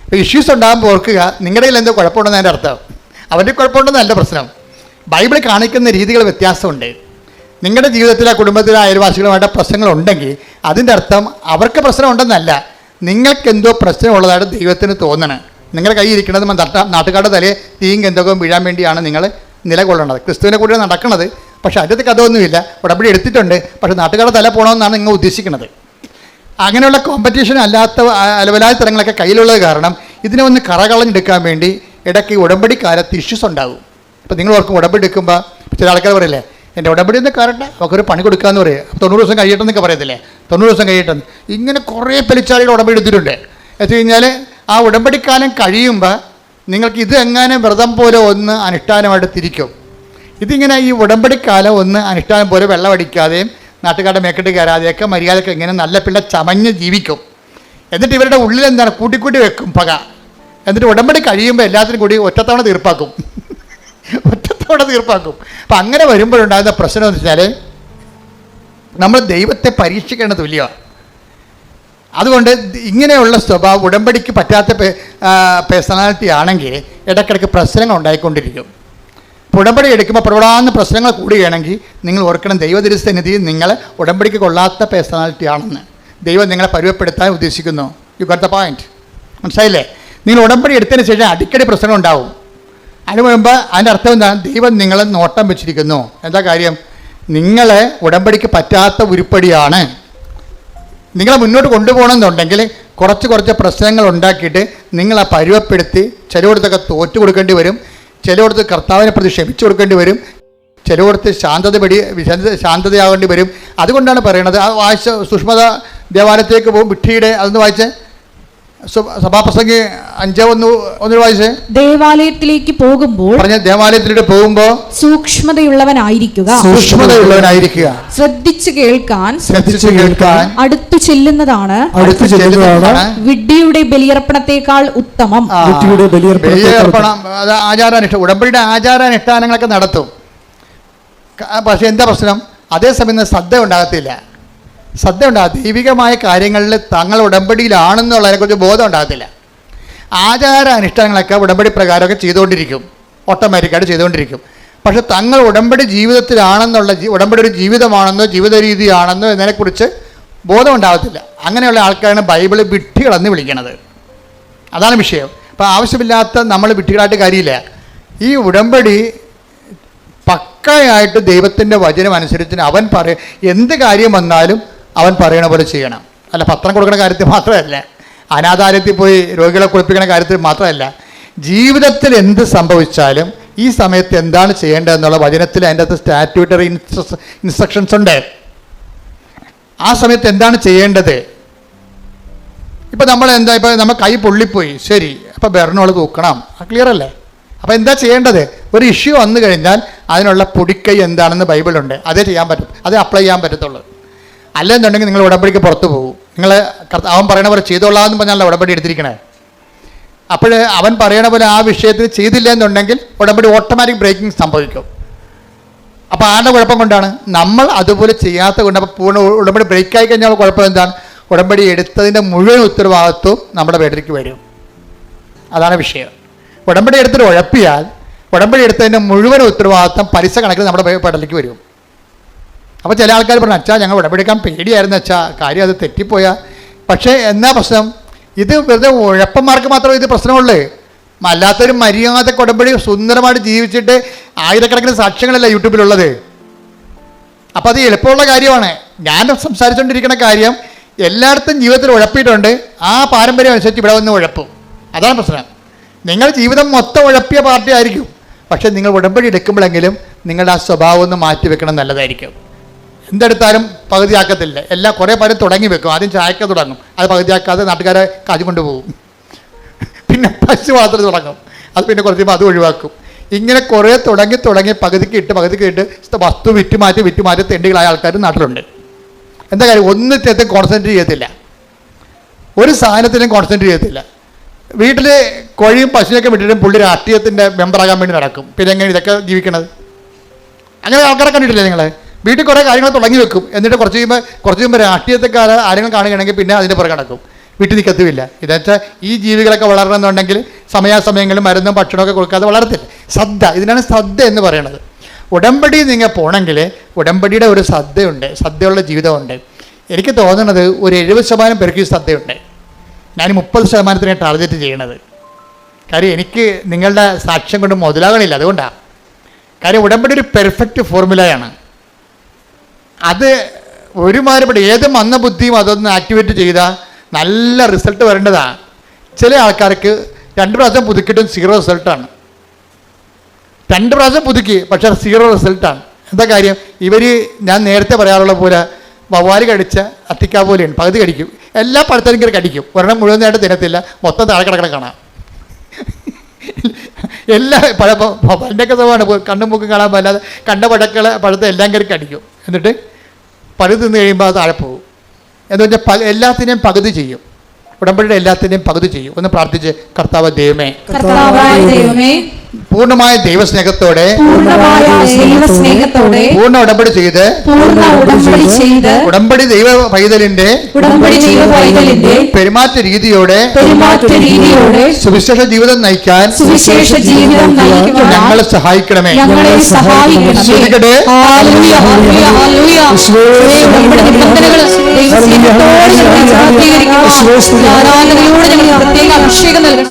ഇപ്പോൾ ഇഷ്യൂസ് ഉണ്ടാകുമ്പോൾ ഓർക്കുക, നിങ്ങളുടെ കയ്യിൽ എന്തോ കുഴപ്പമുണ്ടെന്ന് അതിൻ്റെ അർത്ഥം. അവൻ്റെ കുഴപ്പമുണ്ടെന്നല്ല പ്രശ്നം. ബൈബിൾ കാണിക്കുന്ന രീതികൾ വ്യത്യാസമുണ്ട്. നിങ്ങളുടെ ജീവിതത്തിലെ കുടുംബത്തിലെ അയൽവാസികളുമായിട്ട് പ്രശ്നങ്ങളുണ്ടെങ്കിൽ അതിൻ്റെ അർത്ഥം അവർക്ക് പ്രശ്നമുണ്ടെന്നല്ല, നിങ്ങൾക്കെന്തോ പ്രശ്നമുള്ളതായിട്ട് ദൈവത്തിന് തോന്നണം. നിങ്ങളുടെ കയ്യിൽ ഇരിക്കുന്നത് നാട്ടുകാരുടെ തലയെ തീയും ഗന്ധകവും വീഴാൻ വേണ്ടിയാണ് നിങ്ങൾ നിലകൊള്ളണത്. ക്രിസ്തുവിനെ കൂടെ നടക്കുന്നത്. പക്ഷേ അതിൻ്റെ കഥയൊന്നുമില്ല, ഉടമ്പടി എടുത്തിട്ടുണ്ട്, പക്ഷേ നാട്ടുകാരുടെ തല പോകണമെന്നാണ് നിങ്ങൾ ഉദ്ദേശിക്കുന്നത്. അങ്ങനെയുള്ള കോമ്പറ്റീഷൻ അല്ലാത്ത അലവലായ തരങ്ങളൊക്കെ കയ്യിലുള്ളത് കാരണം ഇതിനെ ഒന്ന് കറകളഞ്ഞെടുക്കാൻ വേണ്ടി ഇടയ്ക്ക് ഉടമ്പടി കാലത്ത് ഇഷ്യൂസ് ഉണ്ടാകും. ഇപ്പോൾ നിങ്ങൾ ഓർക്കും ഉടമ്പടി എടുക്കുമ്പോൾ ചില ആൾക്കാർ പറയില്ലേ, എൻ്റെ ഉടമ്പടി ഒന്ന് കയറട്ടെ, അവർക്കൊരു പണി കൊടുക്കാമെന്ന് പറയും. അപ്പോൾ 90 ദിവസം കഴിയട്ടെന്നൊക്കെ പറയത്തില്ലേ, 90 ദിവസം കഴിയട്ടെന്ന്. ഇങ്ങനെ കുറേ പെലിച്ചാളിയുടെ ഉടമ്പടി എടുത്തിട്ടുണ്ട്. വെച്ച് കഴിഞ്ഞാൽ ആ ഉടമ്പടിക്കാലം കഴിയുമ്പോൾ നിങ്ങൾക്ക് ഇത് എങ്ങനെ വ്രതം പോലെ ഒന്ന് അനുഷ്ഠാനമായിട്ട് തിരിക്കും. ഇതിങ്ങനെ ഈ ഉടമ്പടിക്കാലം ഒന്ന് അനുഷ്ഠാനം പോലെ വെള്ളമടിക്കാതെയും നാട്ടുകാരുടെ മേക്കെട്ട് കയറാതെയൊക്കെ മര്യാദയൊക്കെ ഇങ്ങനെ നല്ല പിള്ള ചമഞ്ഞ് ജീവിക്കും. എന്നിട്ട് ഇവരുടെ ഉള്ളിൽ എന്താണ് കൂട്ടിക്കൂട്ടി വെക്കും പക. എന്നിട്ട് ഉടമ്പടി കഴിയുമ്പോൾ എല്ലാത്തിനും കൂടി ഒറ്റത്തവണ തീർപ്പാക്കും. അപ്പം അങ്ങനെ വരുമ്പോഴുണ്ടാകുന്ന പ്രശ്നം എന്ന് വെച്ചാൽ നമ്മൾ ദൈവത്തെ പരീക്ഷിക്കേണ്ട തുല്യമാണ്. അതുകൊണ്ട് ഇങ്ങനെയുള്ള സ്വഭാവം ഉടമ്പടിക്ക് പറ്റാത്ത പേഴ്സണാലിറ്റി ആണെങ്കിൽ ഇടയ്ക്കിടയ്ക്ക് പ്രശ്നങ്ങൾ ഉണ്ടായിക്കൊണ്ടിരിക്കും. ഉടമ്പടി എടുക്കുമ്പോൾ പ്രബലമായ പ്രശ്നങ്ങൾ കൂടുകയാണെങ്കിൽ നിങ്ങൾ ഓർക്കണം, ദൈവതിരുസന്നിധിയിൽ നിങ്ങൾ ഉടമ്പടിക്ക് കൊള്ളാത്ത പേഴ്സണാലിറ്റി ആണെന്ന് ദൈവം നിങ്ങളെ പരുവപ്പെടുത്താൻ ഉദ്ദേശിക്കുന്നു. യു ഗോട്ട് ദ പോയിന്റ്, മനസ്സിലായില്ലേ? നിങ്ങൾ ഉടമ്പടി എടുത്തതിന് ശേഷം അടിക്കടി പ്രശ്നം ഉണ്ടാവും. അതിന് മുമ്പ് അതിൻ്റെ അർത്ഥം എന്താണ്? ദൈവം നിങ്ങളെ നോട്ടം വെച്ചിരിക്കുന്നു. എന്താ കാര്യം? നിങ്ങളെ ഉടമ്പടിക്ക് പറ്റാത്ത ഉരുപ്പടിയാണ്. നിങ്ങളെ മുന്നോട്ട് കൊണ്ടുപോകണമെന്നുണ്ടെങ്കിൽ കുറച്ച് പ്രശ്നങ്ങൾ ഉണ്ടാക്കിയിട്ട് നിങ്ങളെ പരുവപ്പെടുത്തി ചിലയിടത്തൊക്കെ തോറ്റു കൊടുക്കേണ്ടി വരും, ചിലയിടത്ത് കർത്താവിനെ പ്രതി ക്ഷമിച്ചു കൊടുക്കേണ്ടി വരും, ചിലയിടത്ത് ശാന്തതയാകേണ്ടി വരും. അതുകൊണ്ടാണ് പറയുന്നത്, ആ വായിച്ച സുഷ്മത ദേവാലയത്തിലേക്ക് പോകും വിട്ടിയുടെ അതൊന്ന് വായിച്ച് സഭാപ്രസംഗി 5:1 വായിച്ചേ. ദേവാലയത്തിലേക്ക് പോകുമ്പോൾ പറഞ്ഞ ദേവാലയത്തിലേക്ക് പോകുമ്പോൾ സൂക്ഷ്മതയുള്ളവനായിരിക്കുക, ശ്രദ്ധിച്ചു കേൾക്കാൻ അടുത്തു ചെല്ലുന്നതാണ് വിഡ്ഢിയുടെ ബലിയർപ്പണത്തെക്കാൾ ഉത്തമം. ബലിയർപ്പണം അത് ആചാരാനുഷ്ഠാനം, ഉടമ്പടിയുടെ ആചാരാനുഷ്ഠാനങ്ങളൊക്കെ നടത്തും. പക്ഷെ എന്താ പ്രശ്നം? അതേസമയം ശ്രദ്ധ ഉണ്ടാകത്തില്ല. ദൈവികമായ കാര്യങ്ങളിൽ തങ്ങൾ ഉടമ്പടിയിലാണെന്നുള്ളതിനെക്കുറിച്ച് ബോധം ഉണ്ടാകത്തില്ല. ആചാര അനുഷ്ഠാനങ്ങളൊക്കെ ഉടമ്പടി പ്രകാരമൊക്കെ ചെയ്തുകൊണ്ടിരിക്കും, ഓട്ടോമാറ്റിക്കായിട്ട് ചെയ്തുകൊണ്ടിരിക്കും. പക്ഷെ തങ്ങൾ ഉടമ്പടി ജീവിതത്തിലാണെന്നുള്ള ഉടമ്പടി ഒരു ജീവിതമാണെന്നോ ജീവിത രീതിയാണെന്നോ എന്നതിനെക്കുറിച്ച് ബോധം ഉണ്ടാകത്തില്ല. അങ്ങനെയുള്ള ആൾക്കാരാണ് ബൈബിൾ വിഡ്ഢികളെന്ന് വിളിക്കുന്നത്. അതാണ് വിഷയം. അപ്പോൾ ആവശ്യമില്ലാത്ത നമ്മൾ വിഡ്ഢികളായിട്ട് കാര്യമില്ല. ഈ ഉടമ്പടി പക്കയായിട്ട് ദൈവത്തിൻ്റെ വചനം അനുസരിച്ച് അവൻ എന്ത് കാര്യം വന്നാലും അവൻ പറയണ പോലെ ചെയ്യണം. അല്ല പത്രം കൊടുക്കുന്ന കാര്യത്തിൽ മാത്രമല്ല, അനാഥാലയത്തിൽ പോയി രോഗികളെ കുളിപ്പിക്കുന്ന കാര്യത്തിൽ മാത്രമല്ല, ജീവിതത്തിൽ എന്ത് സംഭവിച്ചാലും ഈ സമയത്ത് എന്താണ് ചെയ്യേണ്ടതെന്നുള്ള വചനത്തിൽ അതിൻ്റെ അകത്ത് സ്റ്റാറ്റ്യൂട്ടറി ഇൻസ്ട്രക്ഷൻസ് ഉണ്ട്. ആ സമയത്ത് എന്താണ് ചെയ്യേണ്ടത്? ഇപ്പം നമ്മൾ കൈ പൊള്ളിപ്പോയി, ശരി, അപ്പോൾ ബെർണോൾ തൂക്കണം, ക്ലിയർ അല്ലേ? അപ്പോൾ എന്താ ചെയ്യേണ്ടത്? ഒരു ഇഷ്യൂ വന്നു കഴിഞ്ഞാൽ അതിനുള്ള പൊടിക്കൈ എന്താണെന്ന് ബൈബിളുണ്ട്, അതേ ചെയ്യാൻ പറ്റും, അതേ അപ്ലൈ ചെയ്യാൻ പറ്റത്തുള്ളൂ. അല്ലെന്നുണ്ടെങ്കിൽ നിങ്ങൾ ഉടമ്പടിക്ക് പുറത്തു പോകും. നിങ്ങൾ അവൻ പറയണ പോലെ ചെയ്തോളാമെന്ന് പറഞ്ഞാൽ ഉടമ്പടി എടുത്തിരിക്കണേ. അപ്പോൾ അവൻ പറയണ പോലെ ആ വിഷയത്തിൽ ചെയ്തില്ല എന്നുണ്ടെങ്കിൽ ഉടമ്പടി ഓട്ടോമാറ്റിക് ബ്രേക്കിംഗ് സംഭവിക്കും. അപ്പോൾ ആരുടെ കുഴപ്പം കൊണ്ടാണ്? നമ്മൾ അതുപോലെ ചെയ്യാത്ത കൊണ്ട്. അപ്പോൾ പൂർണ്ണ ഉടമ്പടി ബ്രേക്കായി കഴിഞ്ഞാൽ കുഴപ്പം എന്താണ്? ഉടമ്പടി എടുത്തതിൻ്റെ മുഴുവൻ ഉത്തരവാദിത്വം നമ്മുടെ പേരിലേക്ക് വരും. അതാണ് വിഷയം. ഉടമ്പടി എടുത്തിട്ട് ഉഴപ്പിയാൽ ഉടമ്പടി എടുത്തതിൻ്റെ മുഴുവൻ ഉത്തരവാദിത്തം പലിശ കണക്കിൽ നമ്മുടെ പടലേക്ക് വരും. അപ്പോൾ ചില ആൾക്കാർ പറഞ്ഞു, അച്ഛാ ഞങ്ങൾ ഉടമ്പടിക്കാൻ പേടിയായിരുന്നു അച്ഛാ, കാര്യം അത് തെറ്റിപ്പോയാൽ. പക്ഷേ എന്നാ പ്രശ്നം? ഇത് വെറുതെ ഉഴപ്പന്മാർക്ക് മാത്രമേ ഇത് പ്രശ്നമുള്ളൂ. അല്ലാത്തൊരു മര്യാദ ഉടമ്പടി സുന്ദരമായിട്ട് ജീവിച്ചിട്ട് ആയിരക്കണക്കിന് സാക്ഷ്യങ്ങളല്ല യൂട്യൂബിലുള്ളത്. അപ്പോൾ അത് എളുപ്പമുള്ള കാര്യമാണ്. ഞാൻ സംസാരിച്ചുകൊണ്ടിരിക്കുന്ന കാര്യം എല്ലായിടത്തും ജീവിതത്തിൽ ഉഴപ്പിയിട്ടുണ്ട്. ആ പാരമ്പര്യം അനുസരിച്ച് ഇവിടെ വന്ന് ഉഴപ്പും. അതാണ് പ്രശ്നം. നിങ്ങൾ ജീവിതം മൊത്തം ഉഴപ്പിയ പാർട്ടി ആയിരിക്കും. പക്ഷേ നിങ്ങൾ ഉടമ്പടി എടുക്കുമ്പോഴെങ്കിലും നിങ്ങളുടെ ആ സ്വഭാവം ഒന്ന് മാറ്റി വെക്കണം, നല്ലതായിരിക്കും. എന്തെടുത്താലും പകുതിയാക്കത്തില്ല. എല്ലാം കുറേ പേരും തുടങ്ങി വെക്കും. ആദ്യം ചായക്ക തുടങ്ങും, അത് പകുതിയാക്കാതെ നാട്ടുകാരെ കാജ് കൊണ്ടുപോകും. പിന്നെ പശു മാത്രം തുടങ്ങും, അത് പിന്നെ കുറച്ച് അത് ഒഴിവാക്കും. ഇങ്ങനെ കുറേ തുടങ്ങി പകുതിക്ക് ഇട്ട് വസ്തു വിറ്റുമാറ്റി തെണ്ടികളായ ആൾക്കാർ നാട്ടിലുണ്ട്. എന്താ കാര്യം? ഒന്നിനും കോൺസെൻട്രേറ്റ് ചെയ്യത്തില്ല, ഒരു സാധനത്തിനും കോൺസെൻട്രേറ്റ് ചെയ്യത്തില്ല. വീട്ടിൽ കോഴിയും പശുവിനൊക്കെ വിട്ടിട്ടും പുള്ളി രാഷ്ട്രീയത്തിൻ്റെ മെമ്പറാകാൻ വേണ്ടി നടക്കും. പിന്നെ എങ്ങനെ ഇതൊക്കെ ജീവിക്കണത്? അങ്ങനെ ആൾക്കാരെ കണ്ടിട്ടില്ലേ നിങ്ങൾ? വീട്ടിൽ കുറേ കാര്യങ്ങൾ തുടങ്ങി വെക്കും, എന്നിട്ട് കുറച്ച് കഴിയുമ്പോൾ രാഷ്ട്രീയത്തെക്കാർ ആരെങ്കിലും കാണുകയാണെങ്കിൽ പിന്നെ അതിൻ്റെ പുറകെ നടക്കും, വീട്ടിൽ നിൽക്കത്തുമില്ല. ഇതെന്നുവെച്ചാൽ ഈ ജീവികളൊക്കെ വളരണമെന്നുണ്ടെങ്കിൽ സമയാസമയങ്ങളിൽ മരുന്നും ഭക്ഷണമൊക്കെ കൊടുക്കാതെ വളരത്തില്ല. ശ്രദ്ധ, ഇതിനാണ് ശ്രദ്ധ എന്ന് പറയുന്നത്. ഉടമ്പടി നിങ്ങൾ പോകണമെങ്കിൽ ഉടമ്പടിയുടെ ഒരു ശ്രദ്ധയുണ്ട്, ശ്രദ്ധയുള്ള ജീവിതമുണ്ട്. എനിക്ക് തോന്നുന്നത് ഒരു 70% പേർക്ക് ഈ ശ്രദ്ധയുണ്ട്. ഞാൻ 30% ടാർഗറ്റ് ചെയ്യണത്. കാര്യം എനിക്ക് നിങ്ങളുടെ സാക്ഷ്യം കൊണ്ട് മുതലാകണില്ല, അതുകൊണ്ടാണ്. കാര്യം ഉടമ്പടി ഒരു പെർഫെക്റ്റ് ഫോർമുലയാണ്. അത് ഒരുമാതിരിപ്പെട്ട ഏത് മന്ദബുദ്ധിയും അതൊന്ന് ആക്ടിവേറ്റ് ചെയ്താൽ നല്ല റിസൾട്ട് വരേണ്ടതാണ്. ചില ആൾക്കാർക്ക് 2 പ്രാവശ്യം പുതുക്കിയിട്ടും 0 റിസൾട്ടാണ്. 2 പ്രാവശ്യം പുതുക്കി, പക്ഷേ 0 റിസൾട്ടാണ്. എന്താ കാര്യം? ഇവർ ഞാൻ നേരത്തെ പറയാറുള്ള പോലെ വവ്വാല് കടിച്ച അത്തിക്കാ പോലെയാണ്, പകുതി കടിക്കും, എല്ലാ പഴത്തിലും കയറി കടിക്കും, ഒരെണ്ണം മുഴുവനായിട്ട് തിന്നത്തില്ല, മൊത്തം താഴെ കിടക്കണ കാണാം. എല്ലാ പഴൻ്റെയൊക്കെ സ്വഭാവമാണ്, കണ്ണും മൂക്കും കാണാൻ പറ്റാതെ കണ്ട പഴത്തെ എല്ലാം കയറി കടിക്കും, എന്നിട്ട് പഴുത് തിന്ന് കഴിയുമ്പോൾ അത് താഴെ പോകും. എന്ന് വെച്ചാൽ എല്ലാത്തിനെയും പകുതി ചെയ്യും. ഉടമ്പടിയുടെ എല്ലാത്തിനെയും പകുതി ചെയ്യും. ഒന്ന് പ്രാർത്ഥിച്ച്, കർത്താവ് ദൈവമേ, പൂർണ്ണമായ ദൈവസ്നേഹത്തോടെ പൂർണ്ണ ഉടമ്പടി ചെയ്ത് ഉടമ്പടി ദൈവ പൈതലിന്റെ പെരുമാറ്റ രീതിയോടെ സുവിശേഷ ജീവിതം നയിക്കാൻ ഞങ്ങളെ സഹായിക്കണമേ. ശ്രദ്ധിക്കട്ടെ, അഭിഷേകം നൽകണം.